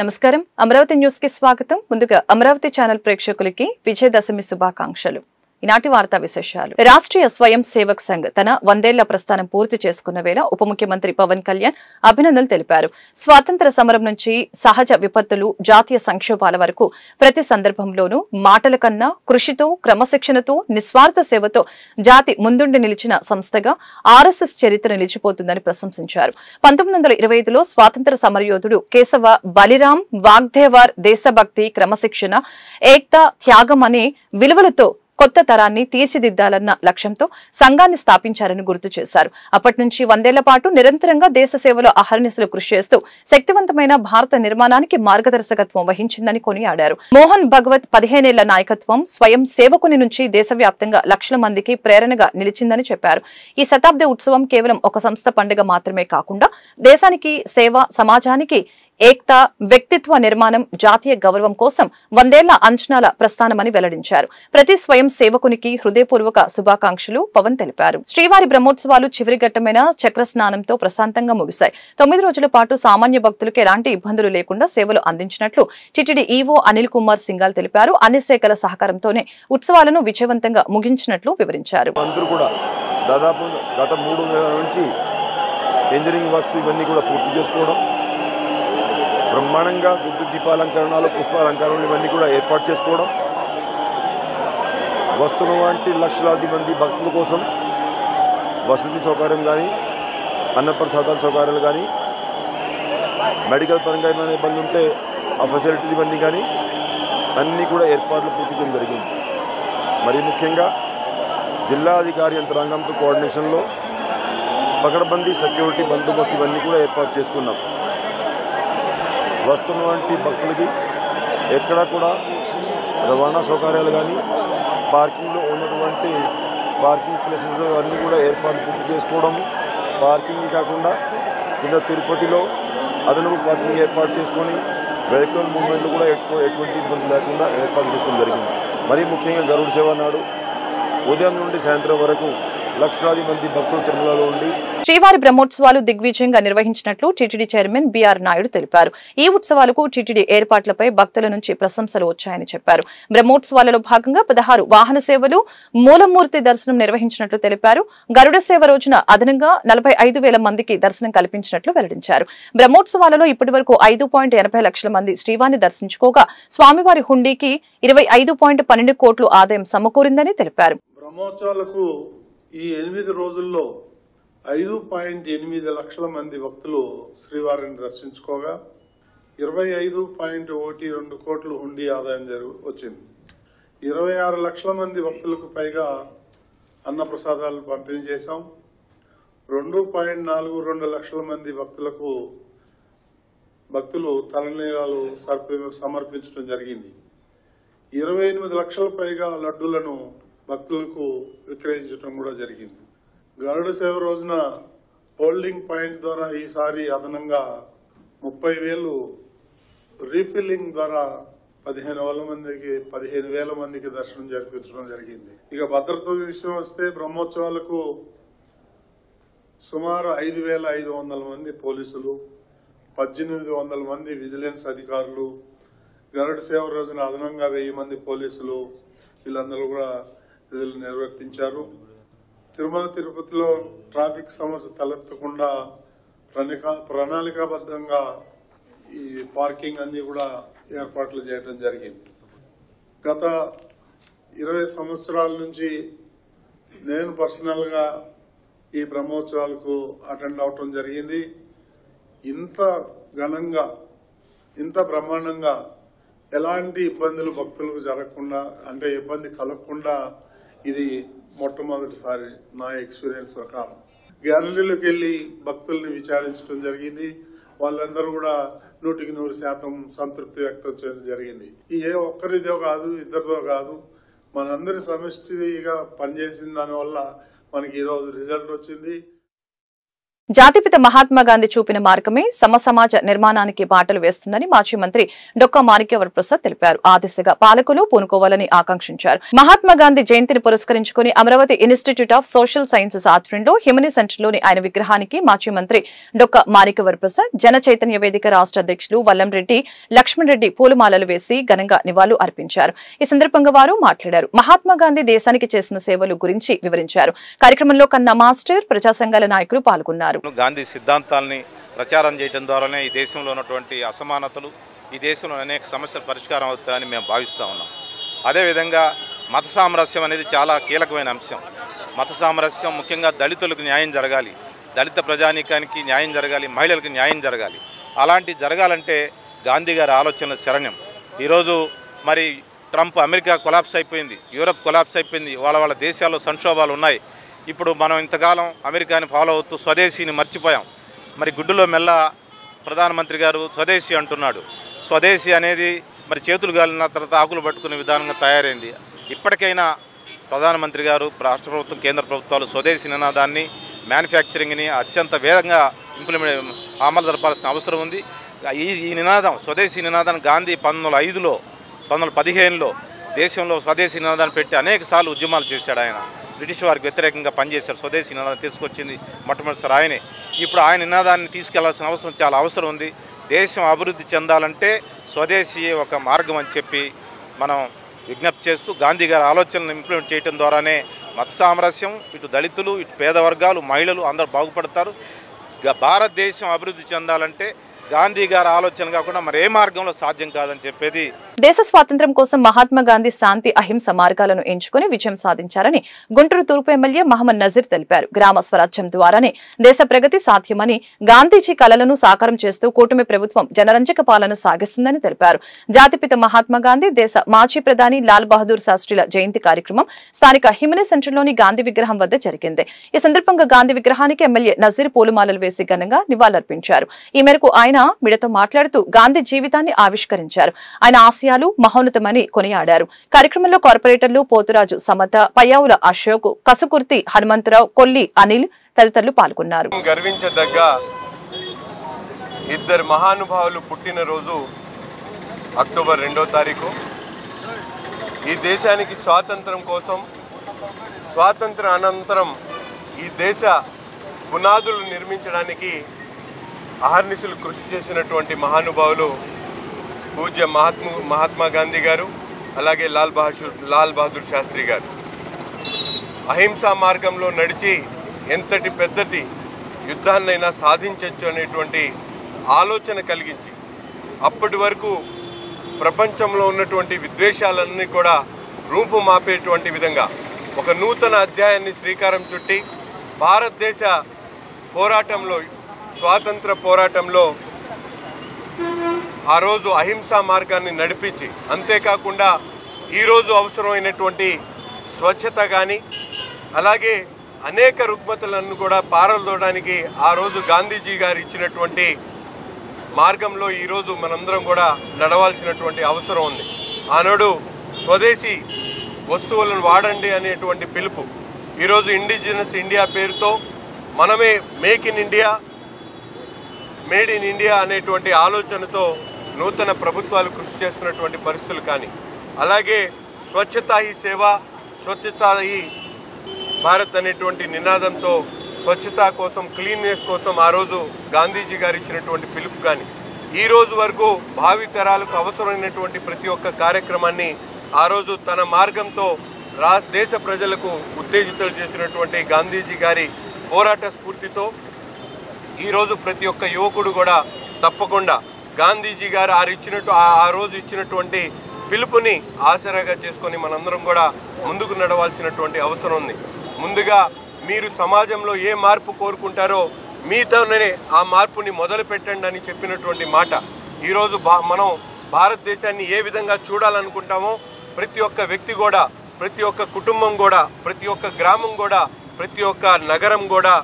నమస్కారం అమరావతి న్యూస్ కి స్వాగతం ముందుగా అమరావతి ఛానల్ ప్రేక్షకులకి విజయదశమి శుభాకాంక్షలు ఈనాటి వార్తా విశేషాలు రాష్ట్రీయ స్వయం సేవక్ సంఘ్ తన 100 ఏళ్ల ప్రస్థానం పూర్తి చేసుకున్న వేళ ఉప ముఖ్యమంత్రి పవన్ కళ్యాణ్ అభినందనలు తెలిపారు స్వాతంత్ర సమరం నుంచి సహజ విపత్తులు జాతీయ సంక్షోభాల వరకు ప్రతి సందర్భంలోనూ మాటల కన్నా కృషితో క్రమశిక్షణతో నిస్వార్థ సేవతో జాతి ముందుండి నిలిచిన సంస్థగా ఆర్ఎస్ఎస్ చరిత్ర నిలిచిపోతుందని ప్రశంసించారు 1925లో స్వాతంత్ర సమరయోధుడు కేశవ బలిరాం వాగ్దేవర్ దేశభక్తి క్రమశిక్షణ ఏక్తా త్యాగం అనే విలువలతో కొత్త తరాన్ని తీర్చిదిద్దాలన్న లక్ష్యంతో సంఘాన్ని స్థాపించారని గుర్తు చేశారు అప్పటి నుంచి 100 ఏళ్ల పాటు నిరంతరంగా దేశ సేవలో అహర్నిశలు కృషి చేస్తూ శక్తివంతమైన భారత నిర్మాణానికి మార్గదర్శకత్వం వహించిందని కొనియాడారు మోహన్ భగవత్ 15 ఏళ్ల నాయకత్వం స్వయం సేవకుని నుంచి దేశవ్యాప్తంగా లక్షల మందికి ప్రేరణగా నిలిచిందని చెప్పారు ఈ శతాబ్ది ఉత్సవం కేవలం ఒక సంస్థ పండుగ మాత్రమే కాకుండా దేశానికి సేవ సమాజానికి ఏక్తా వ్యక్తిత్వ నిర్మాణం జాతీయ గౌరవం కోసం 100 ఏళ్ల అంచనాల ప్రస్థానమని వెల్లడించారు ప్రతి స్వయం సేవకునికి హృదయపూర్వక శుభాకాంక్షలు పవన్ తెలిపారు శ్రీవారి బ్రహ్మోత్సవాలు చివరి ఘట్టమైన చక్ర స్నానంతో ప్రశాంతంగా ముగిశాయి 9 రోజుల పాటు సామాన్య భక్తులకు ఎలాంటి ఇబ్బందులు లేకుండా సేవలు అందించినట్లు టిటిడి ఈవో అనిల్ కుమార్ సింఘాల్ తెలిపారు అన్ని శాఖల సహకారంతోనే ఉత్సవాలను విజయవంతంగా ముగించినట్లు వివరించారు దాదాపు గత 3 నెలల నుంచి ఇంజనీరింగ్ వర్క్స్ ఇవన్నీ కూడా పూర్తి చేసుకోవడం బ్రహ్మాండంగా విద్యుత్ దీపాలంకరణలు పుష్పాలంకరణలు ఇవన్నీ కూడా ఏర్పాటు చేసుకోవడం వస్తున్న వంటి లక్షలాది మంది భక్తుల కోసం వసతి సౌకర్యం కానీ అన్నప్రసాదాల సౌకర్యాలు కానీ మెడికల్ పరంగా ఏమైనా ఇబ్బంది ఉంటే ఆ ఫెసిలిటీస్ ఇవన్నీ కానీ అన్నీ కూడా ఏర్పాట్లు పూర్తి చేయడం జరిగింది మరి ముఖ్యంగా జిల్లా అధికారి యంత్రాంగంతో కోఆర్డినేషన్లో పకడ్బందీ సెక్యూరిటీ బందోబస్తు ఇవన్నీ కూడా ఏర్పాటు చేసుకున్నాం వస్తున్న వంటి భక్తులకి ఎక్కడా కూడా రవాణా సౌకర్యాలు కానీ పార్కింగ్లో ఉన్నటువంటి పార్కింగ్ ప్లేసెస్ అన్నీ కూడా ఏర్పాటు పూర్తి చేసుకోవడం పార్కింగ్ కాకుండా కింద తిరుపతిలో అదనపు పార్కింగ్ ఏర్పాటు చేసుకొని వెహికల్ మూవ్మెంట్లు కూడా ఎటువంటి ఇబ్బంది లేకుండా ఏర్పాటు చేసుకోవడం జరిగింది మరీ ముఖ్యంగా గరుడ సేవ నాడు ఉదయం నుండి సాయంత్రం వరకు లక్షలాది మంది భక్తులు తిరుమలలో ఉండి శ్రీవారి బ్రహ్మోత్సవాలు దిగ్విజయంగా నిర్వహించినట్లు టీటీడీ చైర్మన్ బిఆర్ నాయుడు తెలిపారు ఈ ఉత్సవాలకు టీటీడీ ఏర్పాట్లపై భక్తుల నుంచి ప్రశంసలు వచ్చాయని చెప్పారు బ్రహ్మోత్సవాలలో భాగంగా 16 వాహన సేవలు మూలమూర్తి దర్శనం నిర్వహించినట్లు తెలిపారు గరుడ సేవ రోజున అదనంగా 45,000 మందికి దర్శనం కల్పించినట్లు వెల్లడించారు బ్రహ్మోత్సవాలలో ఇప్పటివరకు 5.80 లక్షల మంది శ్రీవారిని దర్శించుకోగా స్వామివారి హుండీకి 25.12 కోట్లు ఆదాయం సమకూరిందని తెలిపారు బ్రహ్మోత్సవాలకు ఈ 8 రోజుల్లో 5.8 లక్షల మంది భక్తులు శ్రీవారిని దర్శించుకోగా 25.12 కోట్లు హుండీ ఆదాయం వచ్చింది 26 లక్షల మంది భక్తులకు పైగా అన్నప్రసాదాలు పంపిణీ చేశాం 2.42 లక్షల మంది భక్తులు తలనీలాలు సమర్పించడం జరిగింది 28 లక్షల పైగా లడ్డూలను భక్తులకు విక్రయించడం కూడా జరిగింది గరుడ సేవ రోజున హోల్డింగ్ పాయింట్ ద్వారా ఈసారి అదనంగా 30,000 రీఫిల్లింగ్ ద్వారా 15,000 మందికి దర్శనం జరిపించడం జరిగింది ఇక భద్రత విషయం వస్తే బ్రహ్మోత్సవాలకు సుమారు 5,500 మంది పోలీసులు 1,800 మంది విజిలెన్స్ అధికారులు గరుడ సేవ రోజున అదనంగా 1000 మంది పోలీసులు వీళ్ళందరూ కూడా విధులు నిర్వర్తించారు తిరుమల తిరుపతిలో ట్రాఫిక్ సమస్య తలెత్తకుండా ప్రణాళికాబద్ధంగా ఈ పార్కింగ్ అన్ని కూడా ఏర్పాట్లు చేయడం జరిగింది గత 20 సంవత్సరాల నుంచి నేను పర్సనల్ గా ఈ బ్రహ్మోత్సవాలకు అటెండ్ అవటం జరిగింది ఇంత ఘనంగా ఇంత బ్రహ్మాండంగా ఎలాంటి ఇబ్బందులు భక్తులకు జరగకుండా అంటే ఇబ్బంది కలగకుండా ఇది మొట్టమొదటిసారి నా ఎక్స్పీరియన్స్ ప్రకారం గ్యాలరీలోకి వెళ్లి భక్తుల్ని విచారించడం జరిగింది వాళ్ళందరూ కూడా 100% సంతృప్తి వ్యక్తం చేయడం జరిగింది ఏ ఒక్కరిదో కాదు ఇద్దరిదో కాదు మనందరి సమిష్టిగా పనిచేసిన దానివల్ల మనకి ఈరోజు రిజల్ట్ వచ్చింది జాతిపిత మహాత్మా గాంధీ చూపిన మార్గమే సమసమాజ నిర్మాణానికి బాటలు వేస్తుందని మాజీ మంత్రి డొక్కా మాణిక్యవర ప్రసాద్ తెలిపారు. ఆ దిశగా పాలకులు పూనుకోవాలని ఆకాంక్షించారు. మహాత్మా గాంధీ జయంతిని పురస్కరించుకుని Amaravati institute of social sciences ఆధ్వర్యంలో హిమనీ సెంటర్లోని ఆయన విగ్రహానికి మాజీ మంత్రి డొక్కా మాణిక్యవర ప్రసాద్, జన చైతన్య వేదిక రాష్ట్ర అధ్యక్షులు వల్లంరెడ్డి లక్ష్మణ్ రెడ్డి పూలమాలలు వేసి ఘనంగా నివాళులు అర్పించారు. ఈ సందర్భంగా వారు మాట్లాడారు. మహాత్మా గాంధీ దేశానికి చేసిన సేవలు గురించి వివరించారు. కార్యక్రమంలో కన్నా మాస్టర్, ప్రజా సంఘాల నాయకులు పాల్గొన్నారు. గాంధీ సిద్ధాంతాలని ప్రచారం చేయడం ద్వారానే ఈ దేశంలో ఉన్నటువంటి అసమానతలు, ఈ దేశంలో అనేక సమస్యలు పరిష్కారం అవుతాయని మేము భావిస్తూ ఉన్నాం. అదేవిధంగా మత సామరస్యం అనేది చాలా కీలకమైన అంశం. మత సామరస్యం ముఖ్యంగా దళితులకు న్యాయం జరగాలి, దళిత ప్రజానీకానికి న్యాయం జరగాలి, మహిళలకు న్యాయం జరగాలి. అలాంటి జరగాలంటే గాంధీ గారి ఆలోచనలు శరణ్యం. ఈరోజు మరి ట్రంప్ అమెరికా కొలాప్స్ అయిపోయింది, యూరప్ కొలాప్స్ అయిపోయింది, వాళ్ళ దేశాల్లో సంక్షోభాలు ఉన్నాయి. ఇప్పుడు మనం ఇంతకాలం అమెరికాని ఫాలో అవుతూ స్వదేశీని మర్చిపోయాం. మరి గుడ్డులో మెల్ల ప్రధానమంత్రి గారు స్వదేశీ అంటున్నాడు. స్వదేశీ అనేది మరి చేతులు గాలిన తర్వాత ఆకులు పట్టుకునే విధానంగా తయారైంది. ఇప్పటికైనా ప్రధానమంత్రి గారు, రాష్ట్ర ప్రభుత్వం, కేంద్ర ప్రభుత్వాలు స్వదేశీ నినాదాన్ని, మ్యానుఫ్యాక్చరింగ్ని అత్యంత వేగంగా అమలు జరపాల్సిన అవసరం ఉంది. ఈ నినాదం, స్వదేశీ నినాదాన్ని గాంధీ 1905లో 1915లో దేశంలో స్వదేశీ నినాదాన్ని పెట్టి అనేక సార్లు ఉద్యమాలు చేశాడు. ఆయన బ్రిటిష్ వారికి వ్యతిరేకంగా పనిచేశారు. స్వదేశీ నినాదాన్ని తీసుకొచ్చింది మొట్టమొదటిసారి ఆయనే. ఇప్పుడు ఆయన నినాదాన్ని తీసుకెళ్లాల్సిన అవసరం చాలా అవసరం ఉంది. దేశం అభివృద్ధి చెందాలంటే స్వదేశీ ఒక మార్గం అని చెప్పి మనం విజ్ఞప్తి చేస్తూ గాంధీ గారి ఆలోచనలను ఇంప్లిమెంట్ చేయడం ద్వారానే మత సామరస్యం, ఇటు దళితులు, ఇటు పేద వర్గాలు, మహిళలు అందరూ బాగుపడతారు. భారతదేశం అభివృద్ధి చెందాలంటే గాంధీ గారి ఆలోచన కాకుండా మరి ఏ మార్గంలో సాధ్యం కాదని చెప్పేది. దేశ స్వాతంత్ర్యం కోసం మహాత్మా గాంధీ శాంతి, అహింస మార్గాలను ఎంచుకుని విజయం సాధించారని గుంటూరు తూర్పు ఎమ్మెల్యే మహమ్మద్ నజీర్ తెలిపారు. గ్రామ స్వరాజ్యం ద్వారానే దేశ ప్రగతి సాధ్యమని, గాంధీజీ కలలను సాకారం చేస్తూ కూటమి ప్రభుత్వం జనరంజక పాలన సాగిస్తుందని తెలిపారు. జాతిపిత మహాత్మా గాంధీ, దేశ మాజీ ప్రధాని లాల్ బహదూర్ శాస్త్రిల జయంతి కార్యక్రమం స్థానిక హిమనీ సెంటర్లోని గాంధీ విగ్రహం వద్ద జరిగింది. ఈ సందర్భంగా గాంధీ విగ్రహానికి ఎమ్మెల్యే నజీర్ పూలమాలలు వేసి ఘనంగా నివాళులర్పించారు. ఈ మేరకు ఆయన మీడియాతో మాట్లాడుతూ గాంధీ జీవితాన్ని ఆవిష్కరించారు. ఆయన ఆశయాలు మహోన్నతమని కొనియాడారు. కార్యక్రమంలో కార్పొరేటర్లు పోతురాజు సమత, పయ్యావుల అశోక్, కసుకుర్తి హనుమంతరావు, కొల్లి అనిల్ తదితరులు పాల్గొన్నారు. గర్వించదగ్గ ఇద్దరు మహానుభావులు పుట్టినరోజు అక్టోబర్ 2వ తారీఖు. ఈ దేశానికి స్వాతంత్రం కోసం, స్వాతంత్ర అనంతరం ఈ దేశ పునాదులు నిర్మించడానికి అహర్నిశలు కృషి చేసినటువంటి మహానుభావులు పూజ్య మహాత్మా గాంధీ గారు, అలాగే లాల్ బహదూర్ శాస్త్రి గారు. అహింసా మార్గంలో నడిచి ఎంతటి పెద్దటి యుద్ధాన్నైనా సాధించవచ్చు అనేటువంటి ఆలోచన కలిగించి అప్పటి వరకు ప్రపంచంలో ఉన్నటువంటి విద్వేషాలన్నీ కూడా రూపుమాపేటువంటి విధంగా ఒక నూతన అధ్యాయాన్ని శ్రీకారం చుట్టి భారతదేశ పోరాటంలో, స్వాతంత్ర పోరాటంలో ఆ రోజు అహింసా మార్గాన్ని నడిపించి, అంతేకాకుండా ఈరోజు అవసరమైనటువంటి స్వచ్ఛత కానీ, అలాగే అనేక రుగ్మతలను కూడా పారదోడడానికి ఆ రోజు గాంధీజీ గారు ఇచ్చినటువంటి మార్గంలో ఈరోజు మనందరం కూడా నడవాల్సినటువంటి అవసరం ఉంది. ఆనాడు స్వదేశీ వస్తువులను వాడండి అనేటువంటి పిలుపు, ఈరోజు ఇండిజినస్ ఇండియా పేరుతో మనమే make in India, made in India అనేటువంటి ఆలోచనతో నూతన ప్రభుత్వాలు కృషి చేస్తున్నటువంటి పరిస్థితులు కానీ, అలాగే స్వచ్ఛతా హీ సేవ, స్వచ్ఛతా హీ భారత్ అనేటువంటి నినాదంతో స్వచ్ఛత కోసం, క్లీన్నెస్ కోసం ఆ రోజు గాంధీజీ గారు ఇచ్చినటువంటి పిలుపు కానీ, ఈ రోజు వరకు భావి తరాలకు అవసరమైనటువంటి ప్రతి ఒక్క కార్యక్రమాన్ని ఆ రోజు తన మార్గంతో దేశ ప్రజలకు ఉత్తేజితులు చేసినటువంటి గాంధీజీ గారి పోరాట స్ఫూర్తితో ఈరోజు ప్రతి ఒక్క యువకుడు కూడా తప్పకుండా గాంధీజీ గారు ఆ రోజు ఇచ్చినటువంటి పిలుపుని ఆసరాగా చేసుకొని మనందరం కూడా ముందుకు నడవాల్సినటువంటి అవసరం ఉంది. ముందుగా మీరు సమాజంలో ఏ మార్పు కోరుకుంటారో మీతోనే ఆ మార్పుని మొదలు పెట్టండి అని చెప్పినటువంటి మాట. ఈరోజు మనం భారతదేశాన్ని ఏ విధంగా చూడాలనుకుంటామో ప్రతి ఒక్క వ్యక్తి కూడా, ప్రతి ఒక్క కుటుంబం కూడా, ప్రతి ఒక్క గ్రామం కూడా, ప్రతి ఒక్క నగరం కూడా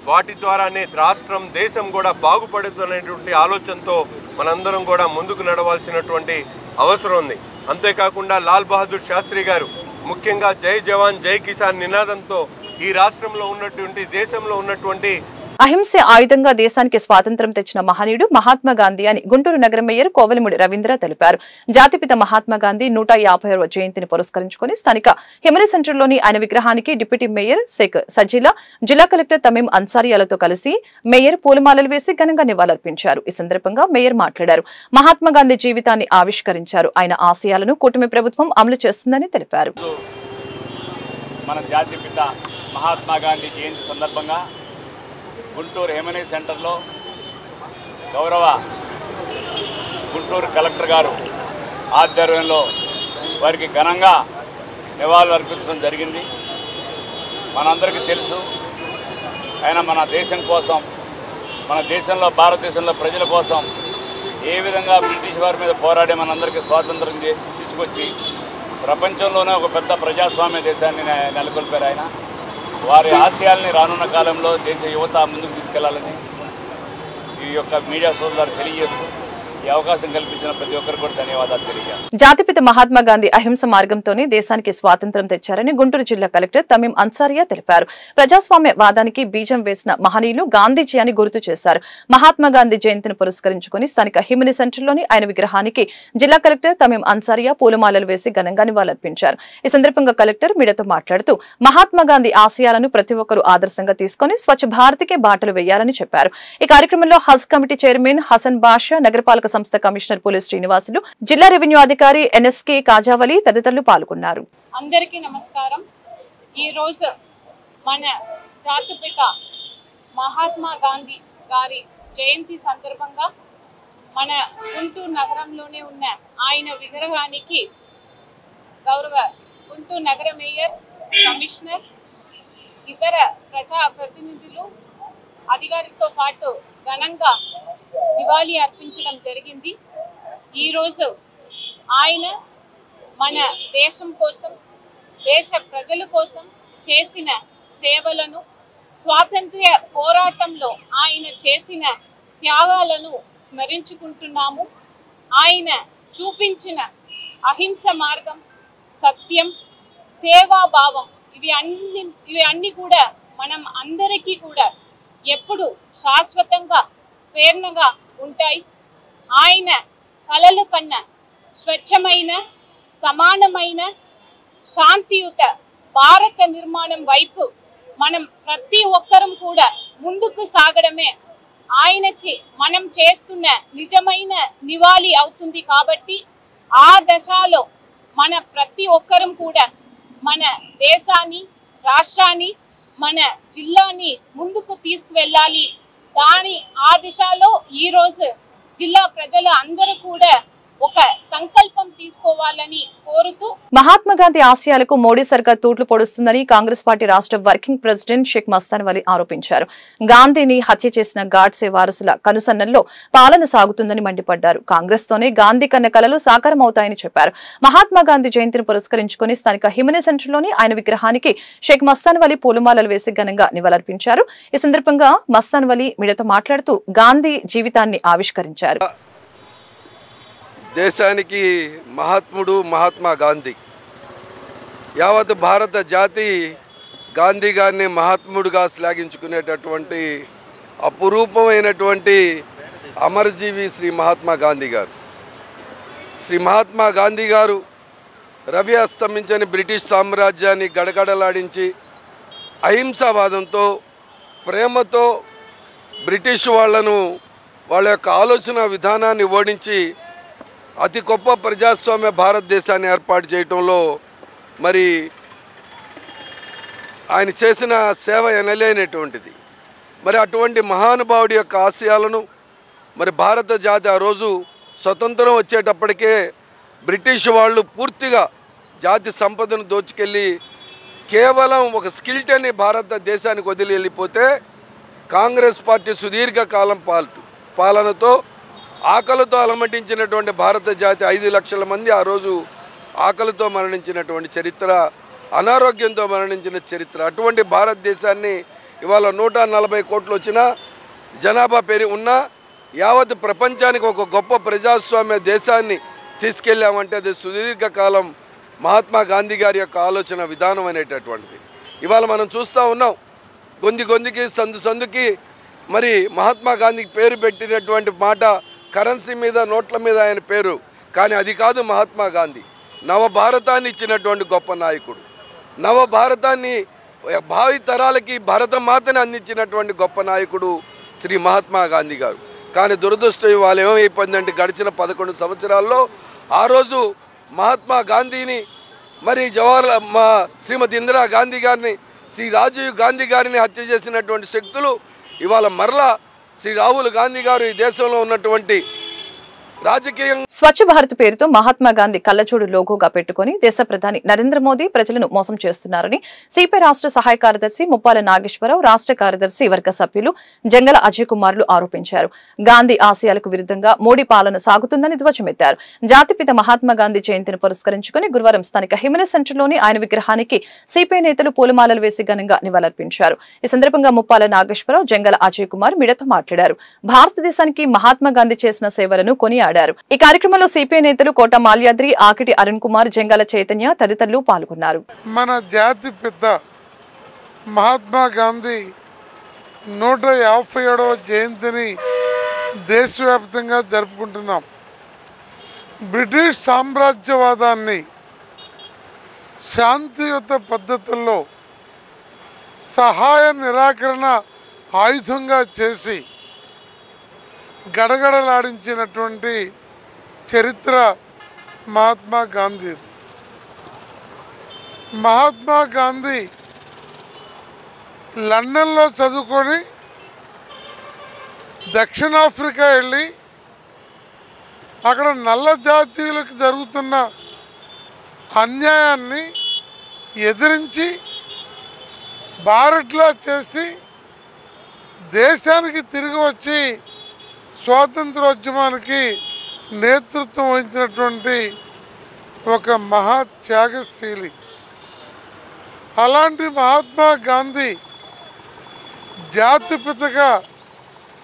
వాటి ద్వారానే రాష్ట్రం, దేశం కూడా బాగుపడుతున్నటువంటి ఆలోచనతో మనందరం కూడా ముందుకు నడవాల్సినటువంటి అవసరం ఉంది. అంతేకాకుండా లాల్ బహదూర్ శాస్త్రి గారు ముఖ్యంగా జై జవాన్ జై కిసాన్ నినాదంతో ఈ రాష్ట్రంలో ఉన్నటువంటి, దేశంలో ఉన్నటువంటి అహింసే ఆయుధంగా దేశానికి స్వాతంత్ర్యం తెచ్చిన మహనీయుడు మహాత్మా గాంధీ అని గుంటూరు నగర మేయర్ కోవెలమూడి రవీంద్ర తెలిపారు. జాతిపిత మహాత్మా గాంధీ 150వ జయంతిని పురస్కరించుకుని స్థానిక హిమనీ సెంటర్లోని ఆయన విగ్రహానికి డిప్యూటీ మేయర్ షేక్ సజీలా, జిల్లా కలెక్టర్ తమీం అన్సారియాలతో కలిసి మేయర్ పూలమాలలు వేసి ఘనంగా నివాళులర్పించారు. ఈ సందర్భంగా మేయర్ మాట్లాడారు. మహాత్మా గాంధీ జీవితాన్ని ఆవిష్కరించారు. ఆయన ఆశయాలను కూటమి ప్రభుత్వం అమలు చేస్తుందని తెలిపారు. మన జాతిపిత మహాత్మా గాంధీ జయంతి సందర్భంగా గుంటూరు హిమనీ సెంటర్లో గౌరవ గుంటూరు కలెక్టర్ గారు ఆధ్వర్యంలో వారికి ఘనంగా నివాళులు అర్పించడం జరిగింది. మనందరికీ తెలుసు, ఆయన మన దేశం కోసం, మన దేశంలో భారతదేశంలో ప్రజల కోసం ఏ విధంగా బ్రిటిష్ వారి మీద పోరాడి మనందరికీ స్వాతంత్రం తీసుకొచ్చి ప్రపంచంలోనే ఒక పెద్ద ప్రజాస్వామ్య దేశాన్ని నెలకొల్పారు. ఆయన వారి ఆశయాల్ని రానున్న కాలంలో దేశ యువత ముందుకు తీసుకెళ్లాలని ఈ యొక్క మీడియా సోదరులు తెలియజేస్తూ ఈ అవకాశం కల్పించిన ప్రతి ఒక్కరికి కూడా ధన్యవాదాలు తెలియజేస్తాను. జాతిపిత మహాత్మా గాంధీ అహింస మార్గంతోనే దేశానికి స్వాతంత్ర్యం తెచ్చారని గుంటూరు జిల్లా కలెక్టర్ తమీం అన్సారియా తెలిపారు. ప్రజాస్వామ్య వాదానికి బీజం వేసిన మహనీయులు గాంధీజీ అని గుర్తు చేశారు. మహాత్మా గాంధీ జయంతిని పురస్కరించుకుని స్థానిక హిమనీ సెంటర్లోని ఆయన విగ్రహానికి జిల్లా కలెక్టర్ తమీం అన్సారియా పూలమాలలు వేసి ఘనంగా నివాళులర్పించారు. ఈ సందర్భంగా కలెక్టర్ మీడియాతో మాట్లాడుతూ మహాత్మా గాంధీ ఆశయాలను ప్రతి ఒక్కరూ ఆదర్శంగా తీసుకుని స్వచ్ఛ భారత్కే బాటలు వేయాలని చెప్పారు. ఈ కార్యక్రమంలో హజ్ కమిటీ చైర్మన్ హసన్ బాషా, నగరపాలక సంస్థ కమిషనర్ పోలీస్ శ్రీనివాసులు, జిల్లా రెవెన్యూ అధికారి ఎన్ఎస్కే కాజావలి తదితరులు పాల్గొన్నారు. అందరికీ నమస్కారం. ఈ రోజు మన జాతిపిత మహాత్మా గాంధీ గారి జయంతి సందర్భంగా మన గుంటూరు నగరంలోనే ఉన్న ఆయన విగ్రహానికి గౌరవ గుంటూరు నగర మేయర్, కమిషనర్, ఇతర ప్రజా ప్రతినిధులు, అధికారులతో పాటు ఘనంగా నివాళి అర్పించడం జరిగింది. ఈరోజు ఆయన మన దేశం కోసం, దేశ ప్రజల కోసం చేసిన సేవలను, స్వాతంత్ర్య పోరాటంలో ఆయన చేసిన త్యాగాలను స్మరించుకుంటున్నాము. ఆయన చూపించిన అహింస మార్గం, సత్యం, సేవాభావం ఇవి అన్ని కూడా మనం అందరికీ కూడా ఎప్పుడు శాశ్వతంగా ప్రేరణగా ఉంటాయి. ఆయన కలల కన్నా స్వచ్ఛమైన, సమానమైన, శాంతియుత భారత నిర్మాణం వైపు మనం ప్రతి ఒక్కరం కూడా ముందుకు సాగడమే ఆయనకి మనం చేస్తున్న నిజమైన నివాళి అవుతుంది. కాబట్టి ఆ దశలో మన ప్రతి ఒక్కరం కూడా మన దేశాన్ని, రాష్ట్రాన్ని, మన జిల్లాని ముందుకు తీసుకువెళ్ళాలి. ఆ దిశలో ఈ రోజు జిల్లా ప్రజలు అందరూ కూడా ఒక సంకల్పం తీసుకోవాలని కోరుతూ మహాత్మా గాంధీ ఆశయాలకు మోడీ సర్కార్ తూట్లు పొడుస్తుందని కాంగ్రెస్ పార్టీ రాష్ట్ర వర్కింగ్ ప్రెసిడెంట్ షేక్ మస్తాన్ వలి ఆరోపించారు. గాంధీని హత్య చేసిన గాడ్సే వారసుల కనుసన్నల్లో పాలన సాగుతుందని మండిపడ్డారు. కాంగ్రెస్ తోనే గాంధీ కన్న కలలు సాకారమవుతాయని చెప్పారు. మహాత్మా గాంధీ జయంతిని పురస్కరించుకుని స్థానిక హిమనీ సెంటర్లోని ఆయన విగ్రహానికి షేక్ మస్తాన్ వలి పూలమాలలు వేసి ఘనంగా నివాళులర్పించారు. ఈ సందర్భంగా మస్తాన్ వలి మీడియాతో మాట్లాడుతూ గాంధీ జీవితాన్ని ఆవిష్కరించారు. దేశానికి మహాత్ముడు మహాత్మా గాంధీ, యావత్ భారత జాతి గాంధీ గారిని మహాత్ముడుగా శ్లాఘించుకునేటటువంటి అపురూపమైనటువంటి అమరజీవి శ్రీ మహాత్మా గాంధీ గారు. శ్రీ మహాత్మా గాంధీ గారు రవి అస్తమించని బ్రిటిష్ సామ్రాజ్యాన్ని గడగడలాడించి అహింసావాదంతో, ప్రేమతో బ్రిటిష్ వాళ్లను వాళ్ళ యొక్క ఆలోచన విధానాన్ని ఓడించి అతి గొప్ప ప్రజాస్వామ్య భారతదేశాన్ని ఏర్పాటు చేయటంలో మరి ఆయన చేసిన సేవ ఎనలేనటువంటిది. మరి అటువంటి మహానుభావుడి యొక్క ఆశయాలను మరి భారత జాతి ఆ రోజు స్వతంత్రం వచ్చేటప్పటికే బ్రిటిష్ వాళ్ళు పూర్తిగా జాతి సంపదను దోచుకెళ్ళి కేవలం ఒక స్కిల్టన్ని భారతదేశానికి వదిలి వెళ్ళిపోతే కాంగ్రెస్ పార్టీ సుదీర్ఘకాలం పాలనతో ఆకలితో అలమటించినటువంటి భారత జాతి 5 లక్షల మంది ఆ రోజు ఆకలితో మరణించినటువంటి చరిత్ర, అనారోగ్యంతో మరణించిన చరిత్ర. అటువంటి భారతదేశాన్ని ఇవాళ 140 కోట్లు వచ్చినా, జనాభా ఉన్నా, యావత్ ప్రపంచానికి ఒక గొప్ప ప్రజాస్వామ్య దేశాన్ని తీసుకెళ్ళామంటే అది సుదీర్ఘకాలం మహాత్మా గాంధీ గారి యొక్క ఆలోచన విధానం అనేటటువంటిది. ఇవాళ మనం చూస్తూ ఉన్నాం, గొంతుకి సందుకి మరి మహాత్మా గాంధీకి పేరు పెట్టినటువంటి మాట కరెన్సీ మీద నోట్ల మీద ఆయన పేరు, కానీ అది కాదు మహాత్మా గాంధీ. నవభారతాన్ని ఇచ్చినటువంటి గొప్ప నాయకుడు, నవభారతాన్ని భావి తరాలకి భరతమాతని అందించినటువంటి గొప్ప నాయకుడు శ్రీ మహాత్మా గాంధీ గారు. కానీ దురదృష్టం ఇవాళ ఏమైపోయిందంటే గడిచిన 11 సంవత్సరాల్లో ఆ రోజు మహాత్మా గాంధీని మరి శ్రీమతి ఇందిరా గాంధీ గారిని, శ్రీ రాజీవ్ గాంధీ గారిని హత్య చేసినటువంటి శక్తులు ఇవాళ మరలా శ్రీ రాహుల్ గాంధీ గారు ఈ దేశంలో ఉన్నటువంటి రాజకీయం. స్వచ్ఛ భారత్ పేరుతో మహాత్మా గాంధీ కళ్ళజోడు లోగోగా పెట్టుకుని దేశ ప్రధాని నరేంద్ర మోదీ ప్రజలను మోసం చేస్తున్నారని సిపిఐ రాష్ట్ర సహాయ కార్యదర్శి ముప్పాల నాగేశ్వరరావు, రాష్ట్ర కార్యదర్శి వర్గ సభ్యులు జంగల అజయ్ కుమార్లు ఆరోపించారు. గాంధీ ఆశయాలకు విరుద్ధంగా మోడీ పాలన సాగుతుందని ధ్వజమెత్తారు. జాతిపిత మహాత్మా గాంధీ జయంతిని పురస్కరించుకుని గురువారం స్థానిక హిమనస్ సెంటర్లోని ఆయన విగ్రహానికి సిపిఐ నేతలు పూలమాలలు వేసి ఘనంగా నివాళులర్పించారు. ఈ సందర్భంగా ముప్పాల నాగేశ్వరరావు, జంగల అజయ్ కుమార్ మీడియాతో మాట్లాడారు. భారతదేశానికి మహాత్మా గాంధీ చేసిన సేవలను కొనియాడారు. ఈ కార్యక్రమంలో సిపిఐ నేతలు కోట మాల్యాద్రి, ఆకిటి అరుణ్ కుమార్, జంగాల చైతన్య తదితరులు పాల్గొన్నారు. మన జాతి పిత మహాత్మా గాంధీ 157వ జయంతిని దేశవ్యాప్తంగా జరుపుకుంటున్నాం. బ్రిటిష్ సామ్రాజ్యవాదాన్ని శాంతియుత పద్ధతుల్లో సహాయ నిరాకరణ ఆయుధంగా చేసి గడగడలాడించినటువంటి చరిత్ర మహాత్మా గాంధీ. మహాత్మా గాంధీ లండన్లో చదువుకొని దక్షిణాఫ్రికా వెళ్ళి అక్కడ నల్ల జాతీయులకు జరుగుతున్న అన్యాయాన్ని ఎదిరించి బారట్లా చేసి దేశానికి తిరిగి వచ్చి స్వాతంత్రోద్యమానికి నేతృత్వం వహించినటువంటి ఒక మహా త్యాగశీలి. అలాంటి మహాత్మా గాంధీ జాతిపితగా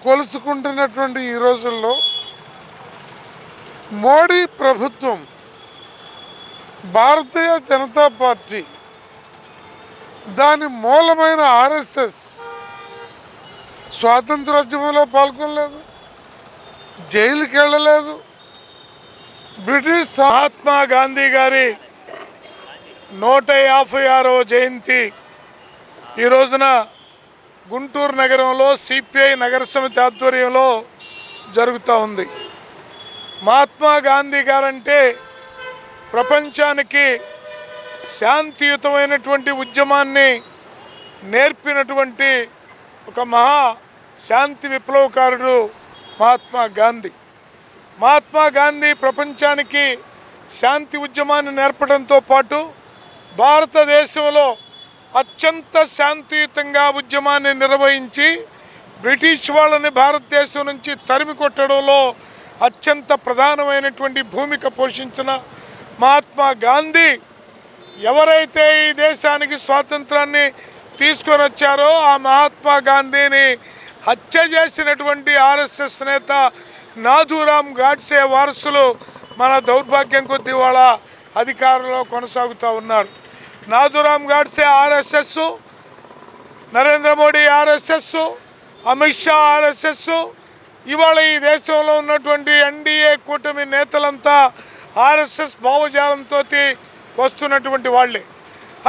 కొలుసుకుంటున్నటువంటి ఈ రోజుల్లో మోడీ ప్రభుత్వం, భారతీయ జనతా పార్టీ, దాని మూలమైన ఆర్ఎస్ఎస్ స్వాతంత్రోద్యమంలో పాల్గొనలేదు, జైలుకి వెళ్ళలేదు. బ్రిటిష్ మహాత్మా గాంధీ గారి 156వ జయంతి ఈ రోజున గుంటూరు నగరంలో సిపిఐ నగర సమితి ఆధ్వర్యంలో జరుగుతూ ఉంది. మహాత్మా గాంధీ గారంటే ప్రపంచానికి శాంతియుతమైనటువంటి ఉద్యమాన్ని నేర్పినటువంటి ఒక మహా శాంతి విప్లవకారుడు మహాత్మా గాంధీ. మహాత్మా గాంధీ ప్రపంచానికి శాంతి ఉద్యమాన్ని నేర్పడంతో పాటు భారతదేశంలో అత్యంత శాంతియుతంగా ఉద్యమాన్ని నిర్వహించి బ్రిటిష్ వాళ్ళని భారతదేశం నుంచి తరిమి కొట్టడంలో అత్యంత ప్రధానమైనటువంటి భూమిక పోషించిన మహాత్మా గాంధీ ఎవరైతే ఈ దేశానికి స్వాతంత్రాన్ని తీసుకొని వచ్చారో ఆ మహాత్మా గాంధీని హత్య చేసినటువంటి ఆర్ఎస్ఎస్ నేత నాథూరామ్ గాడ్సే వారసులు మన దౌర్భాగ్యం కొద్దీ వాళ్ళ అధికారంలో కొనసాగుతూ ఉన్నారు. Nathuram Godse RSS, Narendra Modi RSS, Amit Shah RSS, ఇవాళ ఈ దేశంలో ఉన్నటువంటి ఎన్డీఏ కూటమి నేతలంతా ఆర్ఎస్ఎస్ భావజాలంతో వస్తున్నటువంటి వాళ్ళే.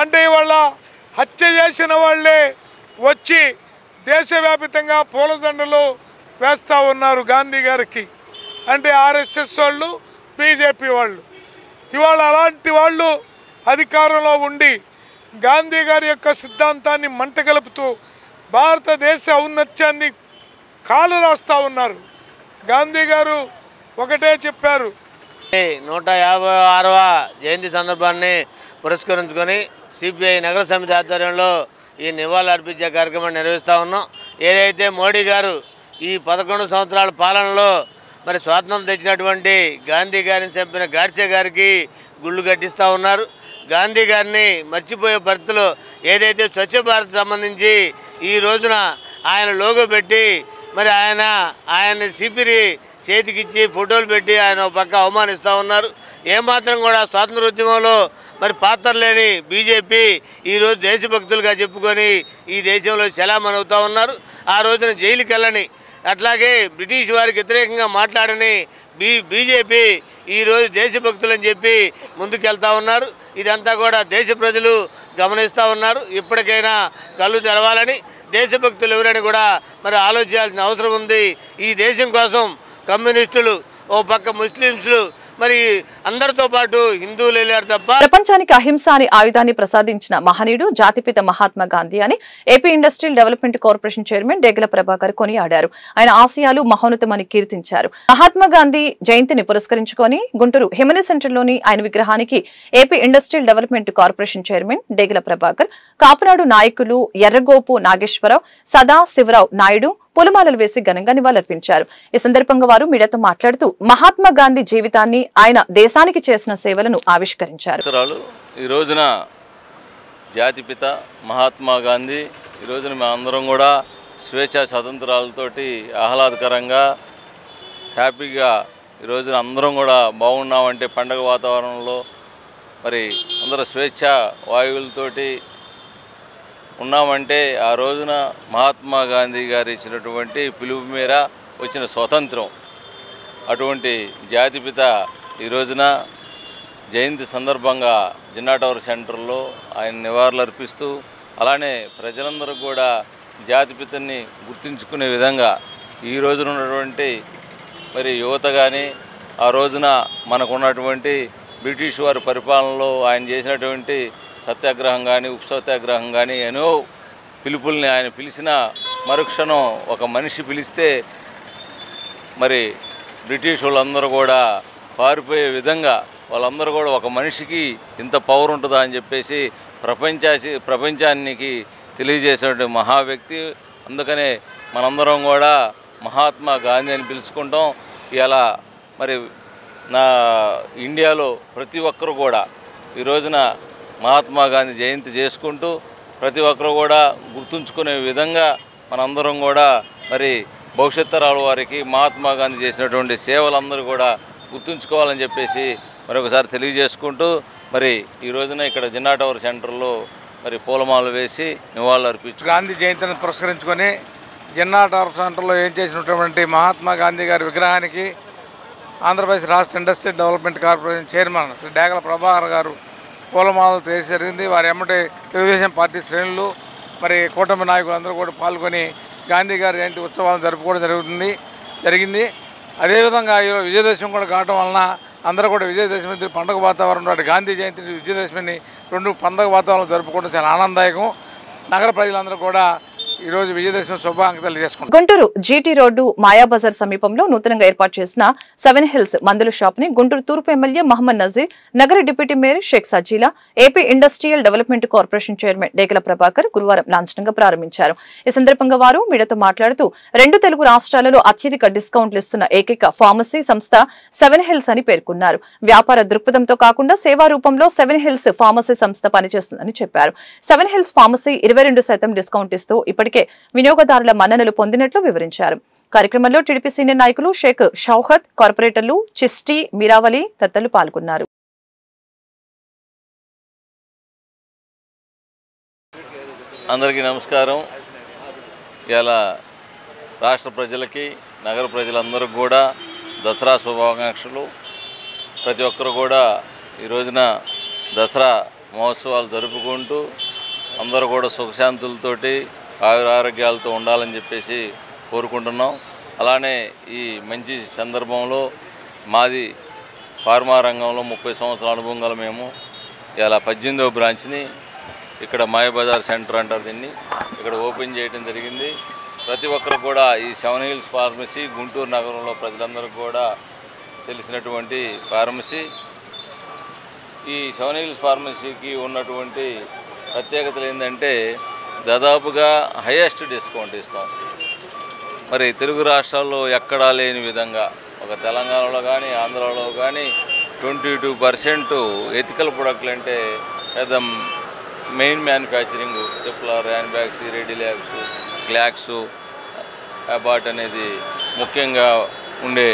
అంటే ఇవాళ హత్య చేసిన వాళ్ళే వచ్చి దేశవ్యాప్తంగా పూలదండలు వేస్తూ ఉన్నారు గాంధీ గారికి. అంటే ఆర్ఎస్ఎస్ వాళ్ళు, బీజేపీ వాళ్ళు. ఇవాళ అలాంటి వాళ్ళు అధికారంలో ఉండి గాంధీ గారి యొక్క సిద్ధాంతాన్ని మంటగలుపుతూ భారతదేశ ఔన్నత్యాన్ని కాలు రాస్తూ ఉన్నారు. గాంధీ గారు ఒకటే చెప్పారు. 156వ జయంతి సందర్భాన్ని పురస్కరించుకొని సిపిఐ నగర సమితి ఆధ్వర్యంలో ఈ నివాళులు అర్పించే కార్యక్రమాన్ని నిర్వహిస్తూ ఉన్నాం. ఏదైతే మోడీ గారు ఈ 11 సంవత్సరాల పాలనలో మరి స్వాతంత్రం తెచ్చినటువంటి గాంధీ గారిని చంపిన గాడ్సే గారికి గుళ్ళు కట్టిస్తూ ఉన్నారు. గాంధీ గారిని మర్చిపోయే పరిస్థితిలో ఏదైతే స్వచ్ఛ భారత్ సంబంధించి ఈ రోజున ఆయన లోగో పెట్టి మరి ఆయన సిపిరి చేతికిచ్చి ఫోటోలు పెట్టి ఆయన ఒక పక్క అవమానిస్తూ ఉన్నారు. ఏమాత్రం కూడా స్వాతంత్ర ఉద్యమంలో మరి పాత్ర లేని బీజేపీ ఈరోజు దేశభక్తులుగా చెప్పుకొని ఈ దేశంలో చలామణి అవుతూ ఉన్నారు. ఆ రోజున జైలుకి వెళ్ళని, అట్లాగే బ్రిటిష్ వారికి వ్యతిరేకంగా మాట్లాడని బీజేపీ ఈరోజు దేశభక్తులని చెప్పి ముందుకెళ్తా ఉన్నారు. ఇదంతా కూడా దేశ ప్రజలు గమనిస్తూ ఉన్నారు. ఇప్పటికైనా కళ్ళు తెరవాలని, దేశభక్తులు ఎవరని కూడా మరి ఆలోచించాల్సిన అవసరం ఉంది. ఈ దేశం కోసం కమ్యూనిస్టులు, ఓ పక్క ముస్లింలు, మరి అందరితో పాటు హిందువులు వెళ్ళారు తప్ప. ప్రపంచానికి అహింస అనే ఆయుధాన్ని ప్రసాదించిన మహనీయుడు జాతిపిత మహాత్మా గాంధీ అని AP industrial development corporation chairman Degala Prabhakar కొనియాడారు. ఆయన ఆశయాలు మహోన్నతమని కీర్తించారు. మహాత్మా గాంధీ జయంతిని పురస్కరించుకొని గుంటూరు హిమనీ సెంటర్లోని ఆయన విగ్రహానికి AP industrial development corporation chairman Degala Prabhakar, Kapunadu నాయకులు ఎర్రగోపు నాగేశ్వరరావు, సదా శివరావు నాయుడు పూలమాలలు వేసి ఘనంగా నివాళులర్పించారు. ఈ సందర్భంగా వారు మీడియాతో మాట్లాడుతూ మహాత్మా గాంధీ జీవితాన్ని, ఆయన దేశానికి చేసిన సేవలను ఆవిష్కరించారు. ఈ రోజున జాతిపిత మహాత్మా గాంధీ, ఈ రోజున మేము అందరం కూడా స్వేచ్ఛా స్వతంత్రాలతోటి ఆహ్లాదకరంగా హ్యాపీగా ఈ రోజున అందరం కూడా బాగున్నామంటే పండగ వాతావరణంలో మరి అందరూ స్వేచ్ఛా వాయువులతోటి ఉన్నామంటే ఆ రోజున మహాత్మా గాంధీ గారు ఇచ్చినటువంటి పిలుపు మేర వచ్చిన స్వతంత్రం. అటువంటి జాతిపిత ఈ రోజున జయంతి సందర్భంగా జిన్నా టవర్ సెంటర్లో ఆయన నివాళులు అర్పిస్తూ, అలానే ప్రజలందరూ కూడా జాతిపితని గుర్తుంచుకునే విధంగా ఈ రోజున ఉన్నటువంటి మరి యువత కానీ, ఆ రోజున మనకున్నటువంటి బ్రిటిష్ వారి పరిపాలనలో ఆయన చేసినటువంటి సత్యాగ్రహం కానీ, ఉప్పు సత్యాగ్రహం కానీ ఎన్నో పిలుపుల్ని ఆయన పిలిచిన మరుక్షణం ఒక మనిషి పిలిస్తే మరి బ్రిటిష్ వాళ్ళందరూ కూడా పారిపోయే విధంగా వాళ్ళందరూ కూడా ఒక మనిషికి ఇంత పవర్ ఉంటుందా అని చెప్పేసి ప్రపంచానికి తెలియజేసినటువంటి మహా వ్యక్తి. అందుకనే మనందరం కూడా మహాత్మా గాంధీ అని పిలుచుకుంటాం. ఇలా మరి నా ఇండియాలో ప్రతి ఒక్కరు కూడా ఈ రోజున మహాత్మా గాంధీ జయంతి చేసుకుంటూ ప్రతి ఒక్కరు కూడా గుర్తుంచుకునే విధంగా మనందరం కూడా మరి భవిష్యత్ తరాల వారికి మహాత్మా గాంధీ చేసినటువంటి సేవలందరూ కూడా గుర్తుంచుకోవాలని చెప్పేసి మరొకసారి తెలియజేసుకుంటూ మరి ఈ రోజున ఇక్కడ జిన్నా టవర్ సెంటర్లో మరి పూలమాలలు వేసి నివాళులు అర్పించు. గాంధీ జయంతిని పురస్కరించుకొని జిన్నా టవర్ సెంటర్లో ఏం చేసినటువంటి మహాత్మా గాంధీ గారి విగ్రహానికి ఆంధ్రప్రదేశ్ రాష్ట్ర industrial development corporation chairman Shri డేగల ప్రభాకర్ గారు పూలమాలలు చేసి జరిగింది. వారి ఎమ్మటి తెలుగుదేశం పార్టీ శ్రేణులు మరి కూటమి నాయకులు అందరూ కూడా పాల్గొని గాంధీ గారి జయంతి ఉత్సవాలను జరుపుకోవడం జరిగింది. అదేవిధంగా ఈరోజు విజయదశమి కూడా కావడం వలన అందరూ కూడా విజయదశమి పండుగ వాతావరణం, గాంధీ జయంతి విజయదశమిని రెండు పండుగ వాతావరణం జరుపుకోవడం చాలా ఆనందదాయకం. నగర ప్రజలందరూ కూడా ఈరోజు విజయదశమి శుభాకాంక్షలు చేసుకుంటారు. గుంటూరు జీటీ రోడ్డు మాయాబజార్ సమీపంలో నూతనంగా ఏర్పాటు చేసిన 7 హిల్స్ మందుల షాప్ ని గుంటూరు తూర్పు ఎమ్మెల్యే మహమ్మద్ నజీర్, నగర deputy mayor Shaik Sajila, AP industrial development corporation chairman Degala Prabhakar గురువారం లాంఛనంగా ప్రారంభించారు. ఈ సందర్భంగా వారు మీడియాతో మాట్లాడుతూ 2 తెలుగు రాష్ట్రాలలో అత్యధిక డిస్కౌంట్లు ఇస్తున్న ఏకైక ఫార్మసీ సంస్థ 7 హిల్స్ అని పేర్కొన్నారు. వ్యాపార దృక్పథంతో కాకుండా సేవా రూపంలో 7 హిల్స్ ఫార్మసీ సంస్థ పనిచేస్తుందని చెప్పారు. 7 హిల్స్ ఫార్మసీ 22% డిస్కౌంట్ ఇస్తూ ఇప్పటికే వినియోగదారుల మన్ననలు పొందినట్లు వివరించారు. కార్యక్రమంలో టీడీపీ సీనియర్ నాయకులు షేక్ షౌహత్, కార్పొరేటర్లు చిష్టి, మీరావలి తదితరులు పాల్గొన్నారు. అందరికీ నమస్కారం. ఇలా రాష్ట్ర ప్రజలకి, నగర ప్రజలందరికీ కూడా దసరా శుభాకాంక్షలు. ప్రతి ఒక్కరు కూడా ఈ రోజున దసరా మహోత్సవాలు జరుపుకుంటూ అందరూ కూడా సుఖశాంతులతోటి ఆరోగ్యాలతో ఉండాలని చెప్పేసి కోరుకుంటున్నాం. అలానే ఈ మంచి సందర్భంలో మాది ఫార్మా రంగంలో 30 సంవత్సరాల అనుభవం గల మేము ఇలా 18వ బ్రాంచ్ని ఇక్కడ మాయాబజార్ సెంటర్ అంటారు దీన్ని, ఇక్కడ ఓపెన్ చేయడం జరిగింది. ప్రతి ఒక్కరు కూడా ఈ 7 హిల్స్ ఫార్మసీ గుంటూరు నగరంలో ప్రజలందరికీ కూడా తెలిసినటువంటి ఫార్మసీ. ఈ 7 హిల్స్ ఫార్మసీకి ఉన్నటువంటి ప్రత్యేకతలు ఏంటంటే దాదాపుగా హైయెస్ట్ డిస్కౌంట్ ఇస్తాం. మరి తెలుగు రాష్ట్రాల్లో ఎక్కడా లేని విధంగా ఒక తెలంగాణలో కానీ ఆంధ్రాలో కానీ 22% ఎథికల్ ప్రొడక్ట్లు అంటే పెద్ద మెయిన్ మ్యానుఫ్యాక్చరింగ్ సిప్లార్, hand bags, Reddy labs, Glaxo, Abbott అనేది ముఖ్యంగా ఉండే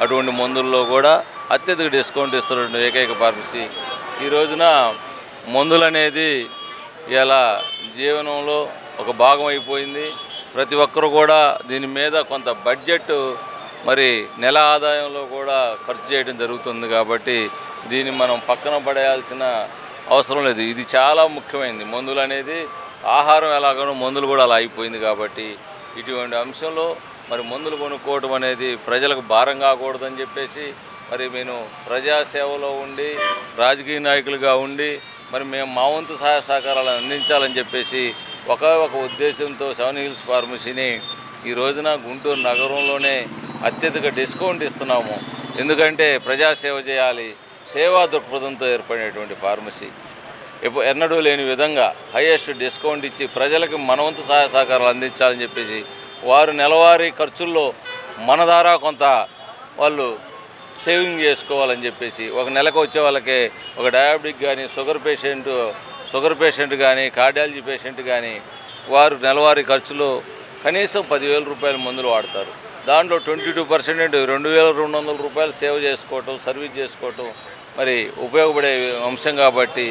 అటువంటి మందుల్లో కూడా అత్యధిక డిస్కౌంట్ ఇస్తున్న ఏకైక ఫార్మసీ. ఈ రోజున మందులు అనేది ఇలా జీవనంలో ఒక భాగం అయిపోయింది. ప్రతి ఒక్కరు కూడా దీని మీద కొంత బడ్జెట్ మరి నెల ఆదాయంలో కూడా ఖర్చు చేయడం జరుగుతుంది. కాబట్టి దీన్ని మనం పక్కన పడేయాల్సిన అవసరం లేదు. ఇది చాలా ముఖ్యమైనది. మందులు అనేది ఆహారం ఎలాగనో మందులు కూడా అలా అయిపోయింది. కాబట్టి ఇటువంటి అంశంలో మరి మందులు కొనుక్కోవడం అనేది ప్రజలకు భారం కాకూడదని చెప్పేసి మరి నేను ప్రజాసేవలో ఉండి రాజకీయ నాయకులుగా ఉండి మరి మేము మా వంతు సహాయ సహకారాలను అందించాలని చెప్పేసి ఒక ఉద్దేశంతో 7 హిల్స్ ఫార్మసీని ఈ రోజున గుంటూరు నగరంలోనే అత్యధిక డిస్కౌంట్ ఇస్తున్నాము. ఎందుకంటే ప్రజాసేవ చేయాలి, సేవా దృక్పథంతో ఏర్పడినటువంటి ఫార్మసీ. ఎన్నడూ లేని విధంగా హైయెస్ట్ డిస్కౌంట్ ఇచ్చి ప్రజలకు మనవంతు సహాయ సహకారాలు అందించాలని చెప్పేసి వారు నెలవారీ ఖర్చుల్లో మన ద్వారా కొంత వాళ్ళు సేవింగ్ చేసుకోవాలని చెప్పేసి ఒక నెలకు వచ్చే వాళ్ళకే ఒక డయాబెటిక్ కానీ షుగర్ పేషెంట్ కానీ కార్డియాలజీ పేషెంట్ కానీ వారు నెలవారీ ఖర్చులో కనీసం 10,000 రూపాయల మందులు వాడతారు. దాంట్లో 22% 2,200 రూపాయలు సేవ్ చేసుకోవటం, సర్వీస్ చేసుకోవటం మరి ఉపయోగపడే అంశం. కాబట్టి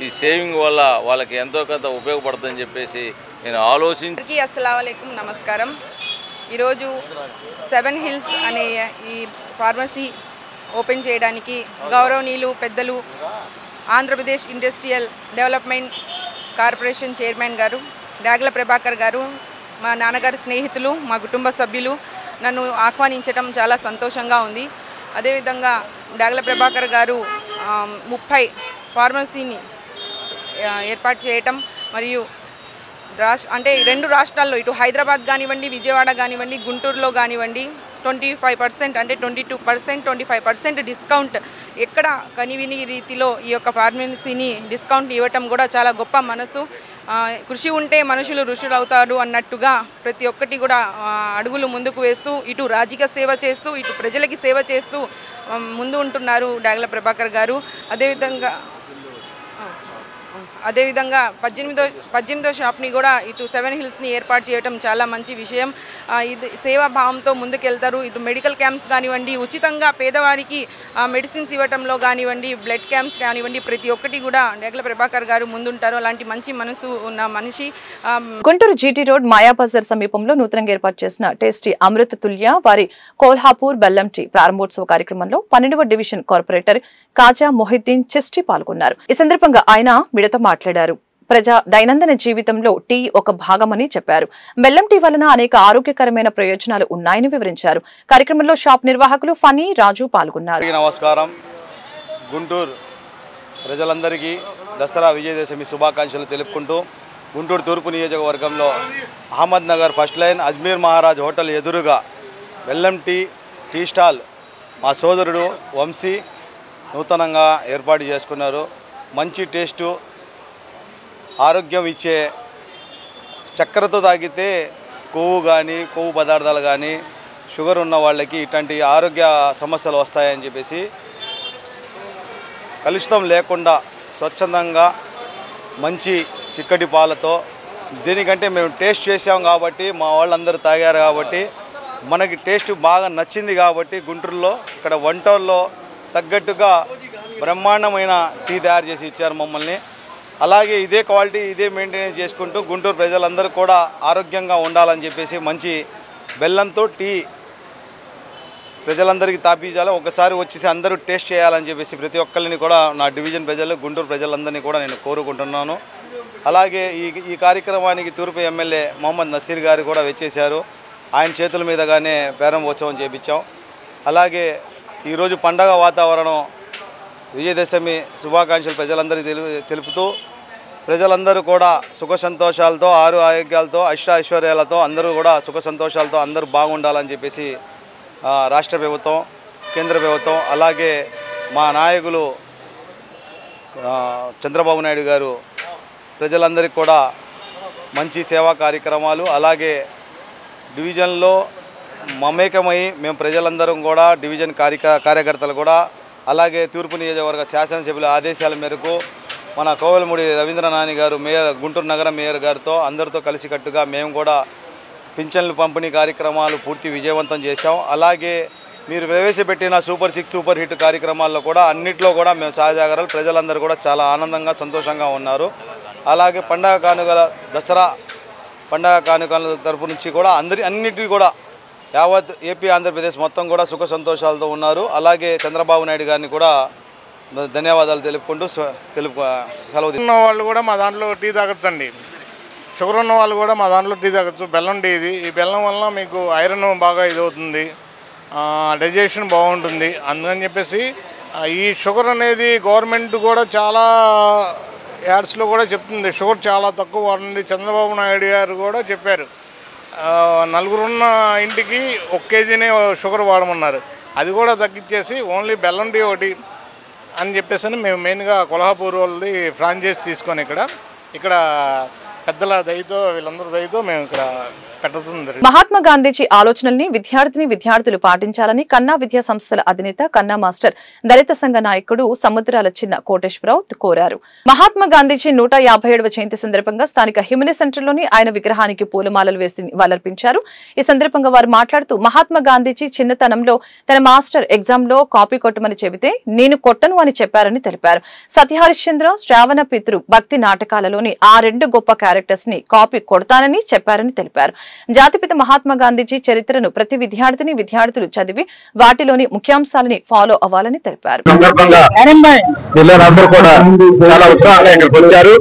ఈ సేవింగ్ వల్ల వాళ్ళకి ఎంతో కొంత ఉపయోగపడుతుందని చెప్పేసి నేను ఆలోచించి. అస్సలాముఅలైకుం, నమస్కారం. ఈరోజు 7 హిల్స్ అనే ఈ ఫార్మసీ ఓపెన్ చేయడానికి గౌరవనీయులు పెద్దలు Andhra Pradesh industrial development corporation chairman గారు డాగల ప్రభాకర్ గారు, మా నాన్నగారు స్నేహితులు, మా కుటుంబ సభ్యులు నన్ను ఆహ్వానించడం చాలా సంతోషంగా ఉంది. అదేవిధంగా డాగల ప్రభాకర్ గారు 30 ఫార్మసీని ఏర్పాటు చేయటం మరియు అంటే 2 రాష్ట్రాల్లో ఇటు హైదరాబాద్ కానివ్వండి, విజయవాడ కానివ్వండి, గుంటూరులో కానివ్వండి 25% అంటే 22%, 25% డిస్కౌంట్ ఎక్కడ కనివిని రీతిలో ఈ యొక్క ఫార్మసీని డిస్కౌంట్ ఇవ్వటం కూడా చాలా గొప్ప మనసు. కృషి ఉంటే మనుషులు ఋషులు అవుతారు అన్నట్టుగా ప్రతి ఒక్కటి కూడా అడుగులు ముందుకు వేస్తూ ఇటు రాజకీయ సేవ చేస్తూ ఇటు ప్రజలకి సేవ చేస్తూ ముందు ఉంటున్నారు డాగల ప్రభాకర్ గారు. అదేవిధంగా 18వ షాప్ని కూడా ఇటు 7 హిల్స్ని ఏర్పాటు చేయడం చాలా మంచి విషయం. ఇది సేవాభావంతో ముందుకెళ్తారు. ఇటు మెడికల్ క్యాంప్స్ కానివ్వండి, ఉచితంగా పేదవారికి మెడిసిన్స్ ఇవ్వటంలో కానివ్వండి, బ్లడ్ క్యాంప్స్ కానివ్వండి, ప్రతి ఒక్కటి కూడా డాగల ప్రభాకర్ గారు ముందుంటారు. అలాంటి మంచి మనసు ఉన్న మనిషి. గుంటూరు జీటీ రోడ్ మాయాబజార్ సమీపంలో నూతనంగా ఏర్పాటు చేసిన టేస్టీ అమృత తుల్య వారి కోల్హాపూర్ బెల్లం టీ ప్రారంభోత్సవ కార్యక్రమంలో 12వ డివిజన్ కార్పొరేటర్ కాజా మొహిద్దీన్ చిస్టి పాల్గొన్నారు. ఈ సందర్భంగా ఆయన మీడియాతో మాట్లాడారు. ప్రజా దైనందిన జీవితంలో టీ ఒక భాగమని చెప్పారు. బెల్లం టీ వలన అనేక ఆరోగ్యకరమైన ప్రయోజనాలు ఉన్నాయని వివరించారు. కార్యక్రమంలో షాప్ నిర్వాహకులు ఫనీ రాజు పాల్గొన్నారు. నమస్కారం. గుంటూరు ప్రజలందరికీ దసరా విజయదశమి శుభాకాంక్షలు తెలుపుకుంటూ గుంటూరు తూర్పు నియోజకవర్గంలో Ahmed Nagar first line Ajmer Maharaj hotel ఎదురుగా బెల్లం టీ స్టాల్ మా సోదరుడు వంశీ నూతనంగా ఏర్పాటు చేసుకున్నారు. మంచి టేస్టు, ఆరోగ్యం ఇచ్చే, చక్కెరతో తాగితే కొవ్వు పదార్థాలు కానీ షుగర్ ఉన్న వాళ్ళకి ఇట్లాంటి ఆరోగ్య సమస్యలు వస్తాయని చెప్పేసి కలుషితం లేకుండా స్వచ్ఛందంగా మంచి చిక్కటి పాలతో, దీనికంటే మేము టేస్ట్ చేసాం కాబట్టి మా వాళ్ళందరూ తాగారు కాబట్టి మనకి టేస్ట్ బాగా నచ్చింది కాబట్టి గుంటూరులో ఇక్కడ 1 టౌన్లో తగ్గట్టుగా బ్రహ్మాండమైన టీ తయారు చేసి ఇచ్చారు మమ్మల్ని. అలాగే ఇదే క్వాలిటీ ఇదే మెయింటైన్ చేసుకుంటూ గుంటూరు ప్రజలందరూ కూడా ఆరోగ్యంగా ఉండాలని చెప్పేసి మంచి బెల్లంతో టీ ప్రజలందరికీ తాపించాలి. ఒకసారి వచ్చేసి అందరూ టేస్ట్ చేయాలని చెప్పేసి ప్రతి ఒక్కరిని కూడా నా డివిజన్ ప్రజలు గుంటూరు ప్రజలందరినీ కూడా నేను కోరుకుంటున్నాను. అలాగే ఈ కార్యక్రమానికి తూర్పు ఎమ్మెల్యే మొహమ్మద్ నసీర్ గారు కూడా వచ్చేశారు. ఆయన చేతుల మీదగానే ప్రారంభోత్సవం చేపించాం. అలాగే ఈరోజు పండగ వాతావరణం, విజయదశమి శుభాకాంక్షలు ప్రజలందరికీ తెలుపుతూ ప్రజలందరూ కూడా సుఖ సంతోషాలతో, ఆరోగ్యాలతో, ఐశ్వర్యాలతో అందరూ కూడా సుఖ సంతోషాలతో అందరూ బాగుండాలని చెప్పేసి రాష్ట్ర ప్రభుత్వం, కేంద్ర ప్రభుత్వం, అలాగే మా నాయకులు చంద్రబాబు నాయుడు గారు ప్రజలందరికీ కూడా మంచి సేవా కార్యక్రమాలు, అలాగే డివిజన్లో మమేకమై మేము ప్రజలందరం కూడా డివిజన్ కార్యకర్తలు కూడా, అలాగే తూర్పు నియోజకవర్గ శాసనసభ్యుల ఆదేశాల మేరకు మన కోవెలమూడి రవీంద్రనాని గారు గుంటూరు నగర మేయర్ గారితో అందరితో కలిసికట్టుగా మేము కూడా పింఛన్లు పంపిణీ కార్యక్రమాలు పూర్తి విజయవంతం చేశాం. అలాగే మీరు ప్రవేశపెట్టిన సూపర్ 6 సూపర్ హిట్ కార్యక్రమాల్లో కూడా అన్నిట్లో కూడా మేము సహజాగరాలు ప్రజలందరూ కూడా చాలా ఆనందంగా సంతోషంగా ఉన్నారు. అలాగే పండగ కానుకల దసరా పండగ కానుకల తరపు నుంచి కూడా అన్నిటికీ కూడా యావత్ ఏపీ ఆంధ్రప్రదేశ్ మొత్తం కూడా సుఖ సంతోషాలతో ఉన్నారు. అలాగే చంద్రబాబు నాయుడు గారిని కూడా ధన్యవాదాలు తెలుపుకుంటూ సెలవు ఉన్న వాళ్ళు కూడా మా దాంట్లో టీ తాగొచ్చండి. షుగర్ ఉన్న వాళ్ళు కూడా మా దాంట్లో టీ తాగొచ్చు. బెల్లం టీ ఇది. ఈ బెల్లం వల్ల మీకు ఐరన్ బాగా ఇదవుతుంది, డైజెషన్ బాగుంటుంది. అందుకని చెప్పేసి ఈ షుగర్ అనేది గవర్నమెంట్ కూడా చాలా యాడ్స్లో కూడా చెప్తుంది, షుగర్ చాలా తక్కువ వాడండి. చంద్రబాబు నాయుడు గారు కూడా చెప్పారు, నలుగురున్న ఇంటికి 1 కేజీనే షుగర్ వాడమన్నారు. అది కూడా తగ్గించేసి ఓన్లీ బెల్లం టీ ఒకటి అని చెప్పేసి మేము మెయిన్గా కొల్హాపూర్ వాళ్ళది ఫ్రాంచైజ్ తీసుకొని ఇక్కడ పెద్దల దయతో వీళ్ళందరూ దయతో మేము ఇక్కడ పెట్టతుంది. మహాత్మా గాంధీజీ ఆలోచనల్ని విద్యార్థులు పాటించాలని కన్నా విద్యా సంస్థల అధినేత కన్నా మాస్టర్ దళిత సంఘ నాయకుడు సముద్రాల చిన్న కోటేశ్వరరావు కోరారు. మహాత్మా గాంధీజీ 157వ జయంతి సందర్భంగా స్థానిక హిమనీ సెంటర్లోని ఆయన విగ్రహానికి పూలమాలలు వేసి నివాళులర్పించారు. ఈ సందర్భంగా వారు మాట్లాడుతూ మహాత్మా గాంధీజీ చిన్నతనంలో తన మాస్టర్ ఎగ్జామ్లో కాపీ కొట్టమని చెబితే నేను కొట్టను అని చెప్పారని తెలిపారు. సత్యహరిశ్చంద్ర, శ్రావణ పితృ భక్తి నాటకాలలోని ఆ 2 గొప్ప క్యారెక్టర్స్ ని కాపీ కొడతానని చెప్పారని తెలిపారు. జాతిపిత మహాత్మా గాంధీజీ చరిత్రను ప్రతి విద్యార్థులు చదివి వాటిలోని ముఖ్యాంశాలని ఫాలో అవ్వాలని తెలిపారు. పిల్లలందరూ కూడా చాలా ఉత్సాహంగా ఇక్కడికి వచ్చారు.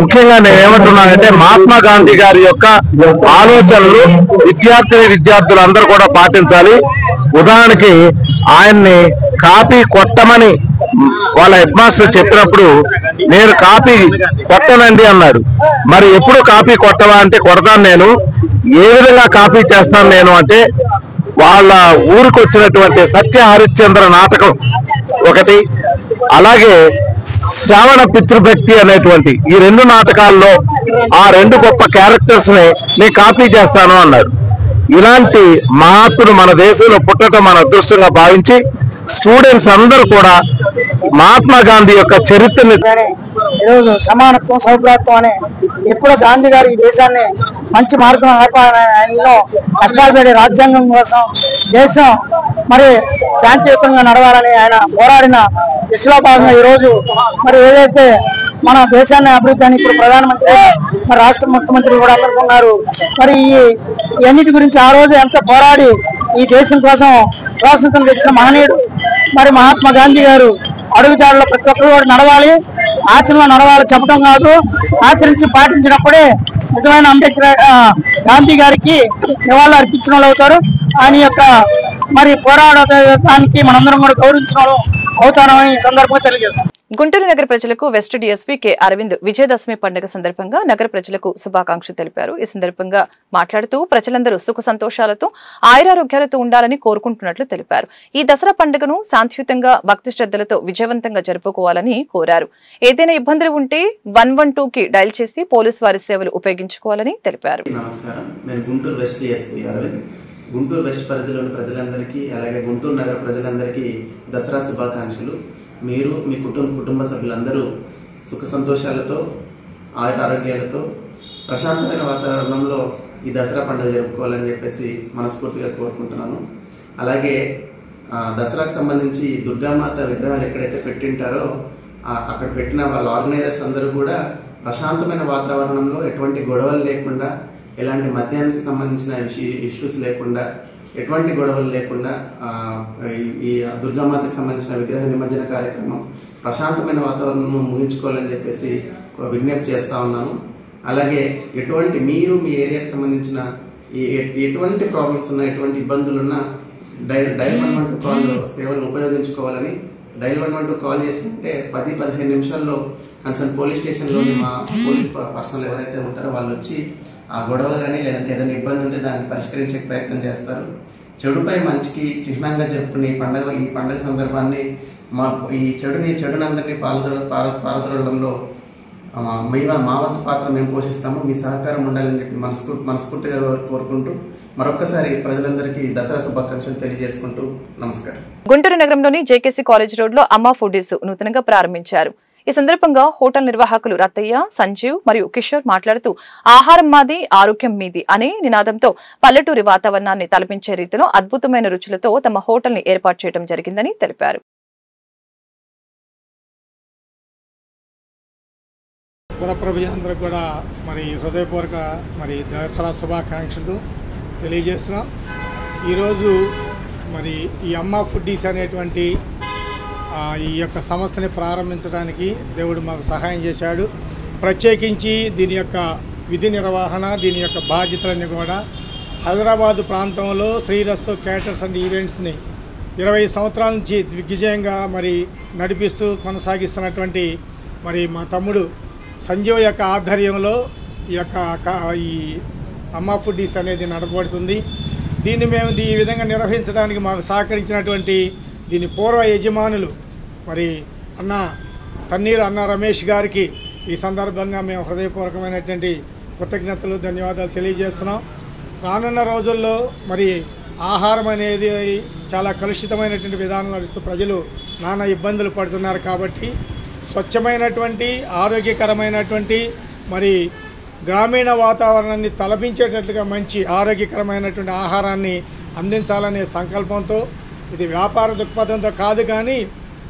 ముఖ్యంగా నేను ఏమంటున్నానంటే మహాత్మా గాంధీ గారి యొక్క ఆలోచనలు విద్యార్థులందరూ కూడా పాటించాలి. ఉదాహరణకి ఆయన్ని కాపీ కొట్టమని వాళ్ళ హెడ్ మాస్టర్ చెప్పినప్పుడు నేను కాపీ కొట్టనండి అన్నాడు. మరి ఎప్పుడు కాపీ కొట్టవా అంటే కొడతాను నేను. ఏ విధంగా కాపీ చేస్తాను నేను అంటే వాళ్ళ ఊరికి వచ్చినటువంటి సత్య హరిశ్చంద్ర నాటకం ఒకటి, అలాగే శ్రావణ పితృభక్తి అనేటువంటి ఈ 2 నాటకాల్లో ఆ 2 గొప్ప క్యారెక్టర్స్ ని నేను కాపీ చేస్తాను అన్నాడు. ఇలాంటి మహాత్ముడు మన దేశంలో పుట్టడం మన అదృష్టంగా భావించి స్టూడెంట్స్ అందరూ కూడా మహాత్మా గాంధీ యొక్క చరిత్రని ఈరోజు సమానత్వం సౌభ్రాత్వం అనే ఎప్పుడో గాంధీ గారు ఈ దేశాన్ని మంచి మార్గం ఆయనలో కష్టాలు పడే రాజ్యాంగం కోసం దేశం మరి శాంతియుతంగా నడవాలని ఆయన పోరాడిన దిశలో భాగంగా ఈరోజు మరి ఏదైతే మన దేశాన్ని అభివృద్ధి అని ఇప్పుడు ప్రధానమంత్రి మరి రాష్ట్ర ముఖ్యమంత్రి కూడా అనుకున్నారు. మరి ఈ అన్నిటి గురించి ఆ రోజు ఎంత పోరాడి ఈ దేశం కోసం స్వాతంత్రం తెచ్చిన మహనీయుడు మరి మహాత్మా గాంధీ గారు అడుగుజాడలో ప్రతి ఒక్కరు కూడా నడవాలి, ఆచరణలో నడవాలి చెప్పడం కాదు, ఆచరించి పాటించినప్పుడే నిజమైన అంబేద్కర్ గాంధీ గారికి నివాళులు అర్పించిన వాళ్ళు అవుతారు. ఆయన యొక్క మరి పోరాడటానికి మనందరం కూడా గౌరవించిన అవుతారని ఈ సందర్భంగా తెలియజేస్తాం. గుంటూరు నగర ప్రజలకు west DSP K Arvind Vijayadashami పండుగ సందర్భంగా నగర ప్రజలకు శుభాకాంక్షలు తెలిపారు. ఈ సందర్భంగా మాట్లాడుతూ ప్రజలందరూ సుఖ సంతోషాలతో ఆయురారోగ్యాలతో ఉండాలని కోరుకుంటున్నట్లు తెలిపారు. ఈ దసరా పండుగను శాంతియుతంగా భక్తి శ్రద్ధలతో విజయవంతంగా జరుపుకోవాలని కోరారు. ఏదైనా ఇబ్బందులు ఉంటే 112కి డయల్ చేసి పోలీసు వారి సేవలు ఉపయోగించుకోవాలని తెలిపారు. నమస్కారం, నేను Guntur west DSP Arvind. Guntur west పరిధిలోని ప్రజలందరికీ అలాగే గుంటూరు నగర ప్రజలందరికీ దసరా శుభాకాంక్షలు. మీరు మీ కుటుంబ సభ్యులందరూ సుఖ సంతోషాలతో ఆరోగ్యాలతో ప్రశాంతమైన వాతావరణంలో ఈ దసరా పండుగ జరుపుకోవాలని చెప్పేసి మనస్ఫూర్తిగా కోరుకుంటున్నాను. అలాగే దసరాకు సంబంధించి దుర్గామాత విగ్రహాలు ఎక్కడైతే పెట్టింటారో అక్కడ పెట్టిన వాళ్ళ ఆర్గనైజర్స్ అందరూ కూడా ప్రశాంతమైన వాతావరణంలో ఎటువంటి గొడవలు లేకుండా, ఎలాంటి మద్యానికి సంబంధించిన ఇష్యూస్ లేకుండా, ఎటువంటి గొడవలు లేకుండా ఈ దుర్గామాతకు సంబంధించిన విగ్రహ నిమజ్జన కార్యక్రమం ప్రశాంతమైన వాతావరణం ముగించుకోవాలని చెప్పేసి విజ్ఞప్తి చేస్తా ఉన్నాను. అలాగే మీరు మీ ఏరియాకి సంబంధించిన ఎటువంటి ప్రాబ్లమ్స్ ఉన్నా, ఎటువంటి ఇబ్బందులున్నా డైల్ 112 కాల్ సేవలను ఉపయోగించుకోవాలని. డైల్ 112 కాల్ చేస్తుంటే 10-15 నిమిషాల్లో కన్సర్న్ పోలీస్ స్టేషన్లోని మా పోలీస్ పర్సనల్ ఎవరైతే ఉంటారో వాళ్ళు వచ్చి ఆ గొడవ కానీ లేదంటే ఏదైనా ఇబ్బంది ఉంటే దాన్ని పరిష్కరించే ప్రయత్నం చేస్తారు. చెడుపై మంచికి చిహ్నంగా చెప్పుకుని ఈ పండుగ సందర్భాన్ని ఈ చెడునందరినీ పారద్రోలడంలో మా వంతు పాత్ర మేము పోషిస్తాము. మీ సహకారం ఉండాలని చెప్పి మనస్ఫూర్తిగా కోరుకుంటూ మరొక్కసారి ప్రజలందరికీ దసరా శుభాకాంక్షలు తెలియజేసుకుంటూ నమస్కారం. గుంటూరు నగరంలోని జేకేసీ కాలేజ్ రోడ్ లో అమ్మా ఫుడీస్ నూతనంగా ప్రారంభించారు. ఈ సందర్భంగా హోటల్ నిర్వాహకులు రత్తయ్య, సంజీవ్ మరియు కిషోర్ మాట్లాడుతూ ఆహారం మాది, ఆరోగ్యం మీది అనే నినాదంతో పల్లెటూరి వాతావరణాన్ని తలపించే రీతిలో అద్భుతమైన రుచులతో తమ హోటల్ ని ఏర్పాటు చేయడం జరిగిందని తెలిపారు. పురప్రజలందరూ కూడా మరి హృదయపూర్వక మరి దసరా శుభాకాంక్షలు తెలియజేస్తున్నాం. ఈరోజు మరి ఈ అమ్మ ఫుడ్డీస్ అనేటువంటి ఈ యొక్క సంస్థని ప్రారంభించడానికి దేవుడు మాకు సహాయం చేశాడు. ప్రత్యేకించి దీని యొక్క విధి నిర్వహణ, దీని యొక్క బాధ్యతలన్నీ కూడా హైదరాబాదు ప్రాంతంలో శ్రీరస్తు క్యాటర్స్ అండ్ ఈవెంట్స్ని 20 సంవత్సరాల నుంచి దిగ్విజయంగా మరి నడిపిస్తూ కొనసాగిస్తున్నటువంటి మరి మా తమ్ముడు సంజీవ్ యొక్క ఆధ్వర్యంలో ఈ యొక్క ఈ అమ్మ ఫుడ్డీస్ అనేది నడపబడుతుంది. దీన్ని మేము ఈ విధంగా నిర్వహించడానికి మాకు సహకరించినటువంటి దీని పూర్వ యజమానులు మరి తన్నీరు అన్న రమేష్ గారికి ఈ సందర్భంగా మేము హృదయపూర్వకమైనటువంటి కృతజ్ఞతలు, ధన్యవాదాలు తెలియజేస్తున్నాం. రానున్న రోజుల్లో మరి ఆహారం అనేది చాలా కలుషితమైనటువంటి విధానం నడుస్తూ ప్రజలు నానా ఇబ్బందులు పడుతున్నారు. కాబట్టి స్వచ్ఛమైనటువంటి ఆరోగ్యకరమైనటువంటి మరి గ్రామీణ వాతావరణాన్ని తలపించేటట్లుగా మంచి ఆరోగ్యకరమైనటువంటి ఆహారాన్ని అందించాలనే సంకల్పంతో, ఇది వ్యాపార దృక్పథంతో కాదు కానీ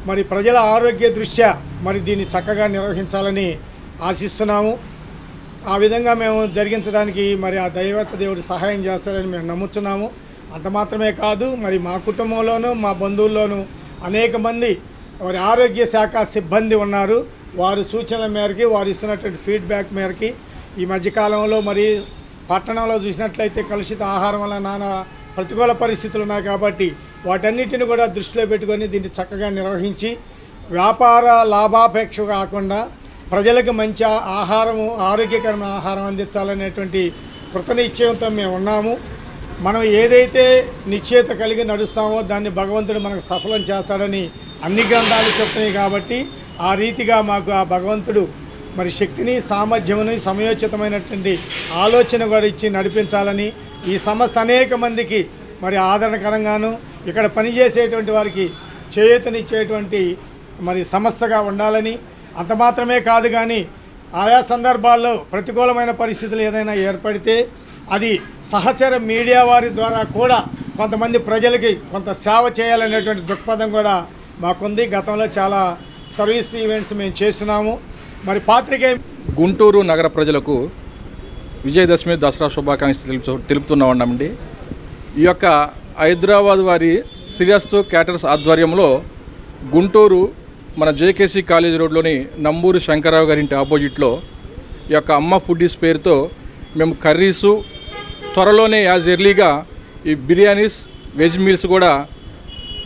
మరి ప్రజల ఆరోగ్య దృష్ట్యా మరి దీన్ని చక్కగా నిర్వహించాలని ఆశిస్తున్నాము. ఆ విధంగా మేము జరిగించడానికి మరి ఆ దైవత దేవుడు సహాయం చేస్తాడని మేము నమ్ముతున్నాము. అంత మాత్రమే కాదు, మరి మా కుటుంబంలోనూ మా బంధువుల్లోనూ అనేక మంది వారి ఆరోగ్య శాఖ సిబ్బంది ఉన్నారు. వారు సూచనల మేరకి, వారు ఇస్తున్నటువంటి ఫీడ్బ్యాక్ మేరకి ఈ మధ్యకాలంలో మరి పట్టణంలో చూసినట్లయితే కలుషిత ఆహారం వల్ల నానా ప్రతికూల పరిస్థితులు ఉన్నాయి. కాబట్టి వాటన్నిటిని కూడా దృష్టిలో పెట్టుకొని దీన్ని చక్కగా నిర్వహించి వ్యాపార లాభాపేక్ష కాకుండా ప్రజలకు మంచి ఆహారము, ఆరోగ్యకరమైన ఆహారం అందించాలనేటువంటి కృతనిశ్చయంతో మేము ఉన్నాము. మనం ఏదైతే నిశ్చయత కలిగి నడుస్తామో దాన్ని భగవంతుడు మనకు సఫలం చేస్తాడని అన్ని గ్రంథాలు చెప్తున్నాయి. కాబట్టి ఆ రీతిగా మాకు ఆ భగవంతుడు మరి శక్తిని, సామర్థ్యముని, సమయోచితమైనటువంటి ఆలోచన కూడా ఇచ్చి నడిపించాలని, ఈ సంస్థ అనేక మందికి మరి ఆదరణకరంగాను ఇక్కడ పనిచేసేటువంటి వారికి చేయూతనిచ్చేటువంటి మరి సంస్థగా ఉండాలని, అంత మాత్రమే కాదు కానీ ఆయా సందర్భాల్లో ప్రతికూలమైన పరిస్థితులు ఏదైనా ఏర్పడితే అది సహచర మీడియా వారి ద్వారా కూడా కొంతమంది ప్రజలకి కొంత సేవ చేయాలనేటువంటి దృక్పథం కూడా మాకుంది. గతంలో చాలా సర్వీస్ ఈవెంట్స్ మేము చేస్తున్నాము. మరి పాత్రికేయ గుంటూరు నగర ప్రజలకు విజయదశమి దసరా శుభాకాంక్షలు తెలుపుతున్నామండి. ఈ యొక్క హైదరాబాద్ వారి శ్రీరస్తు క్యాటర్స్ ఆధ్వర్యంలో గుంటూరు మన జేకేసీ కాలేజ్ రోడ్లోని నంబూరు శంకరరావు గారింటి ఆపోజిట్లో ఈ యొక్క అమ్మ ఫుడ్డీస్ పేరుతో మేము కర్రీసు, త్వరలోనే యాజ్ ఎర్లీగా ఈ బిర్యానీస్, వెజ్ మీల్స్ కూడా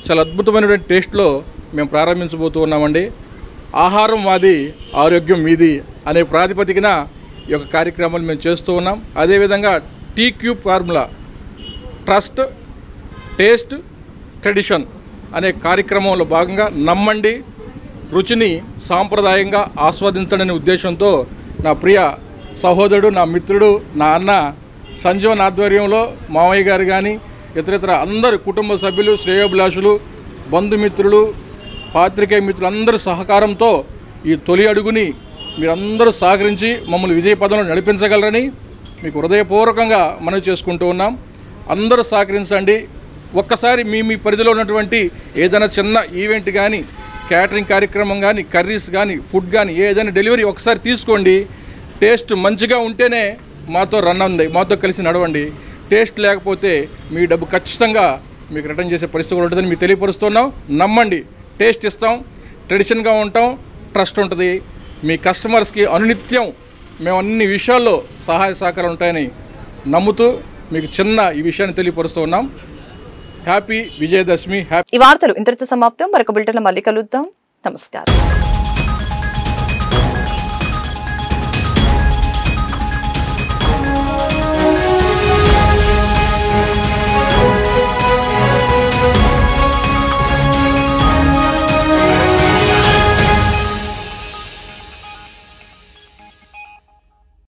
చాలా అద్భుతమైనటువంటి టేస్ట్లో మేము ప్రారంభించబోతూ ఉన్నామండి. ఆహారం మాది, ఆరోగ్యం మీది అనే ప్రాతిపదికన ఈ యొక్క కార్యక్రమాలు మేము చేస్తూ ఉన్నాం. అదేవిధంగా TQ formula trust, taste, tradition అనే కార్యక్రమంలో భాగంగా నమ్మండి, రుచిని సాంప్రదాయంగా ఆస్వాదించడనే ఉద్దేశంతో నా ప్రియ సహోదరుడు, నా మిత్రుడు, నా అన్న సంజీవన్ ఆధ్వర్యంలో మామయ్య గారు కానీ ఇతరితర అందరు కుటుంబ సభ్యులు, శ్రేయోభిలాషులు, బంధుమిత్రులు, పాత్రికేయ మిత్రులు అందరి సహకారంతో ఈ తొలి అడుగుని మీరందరూ సహకరించి మమ్మల్ని విజయపదంలో నడిపించగలరని మీకు హృదయపూర్వకంగా మనవి చేసుకుంటూ ఉన్నాం. అందరూ సహకరించండి. ఒక్కసారి మీ పరిధిలో ఉన్నటువంటి ఏదైనా చిన్న ఈవెంట్ కానీ, క్యాటరింగ్ కార్యక్రమం కానీ, కర్రీస్ కానీ, ఫుడ్ కానీ ఏదైనా డెలివరీ ఒకసారి తీసుకోండి. టేస్ట్ మంచిగా ఉంటేనే మాతో రన్ ఉంది, మాతో కలిసి నడవండి. టేస్ట్ లేకపోతే మీ డబ్బు ఖచ్చితంగా మీకు రిటర్న్ చేసే పరిస్థితి కూడా ఉంటుందని మీకు తెలియపరుస్తున్నాం. నమ్మండి, టేస్ట్ ఇస్తాం, ట్రెడిషన్గా ఉంటాం, ట్రస్ట్ ఉంటుంది. మీ కస్టమర్స్కి అనునిత్యం మేము అన్ని విషయాల్లో సహాయ సహకారాలు ఉంటాయని నమ్ముతూ మీకు చిన్న ఈ విషయాన్ని తెలియపరుస్తూ ఉన్నాం. హ్యాపీ విజయదశమి. ఈ వార్తలు ఇంతటితో సమాప్తం. మరొక బులెటిన్లో మళ్ళీ కలుద్దాం. నమస్కారం.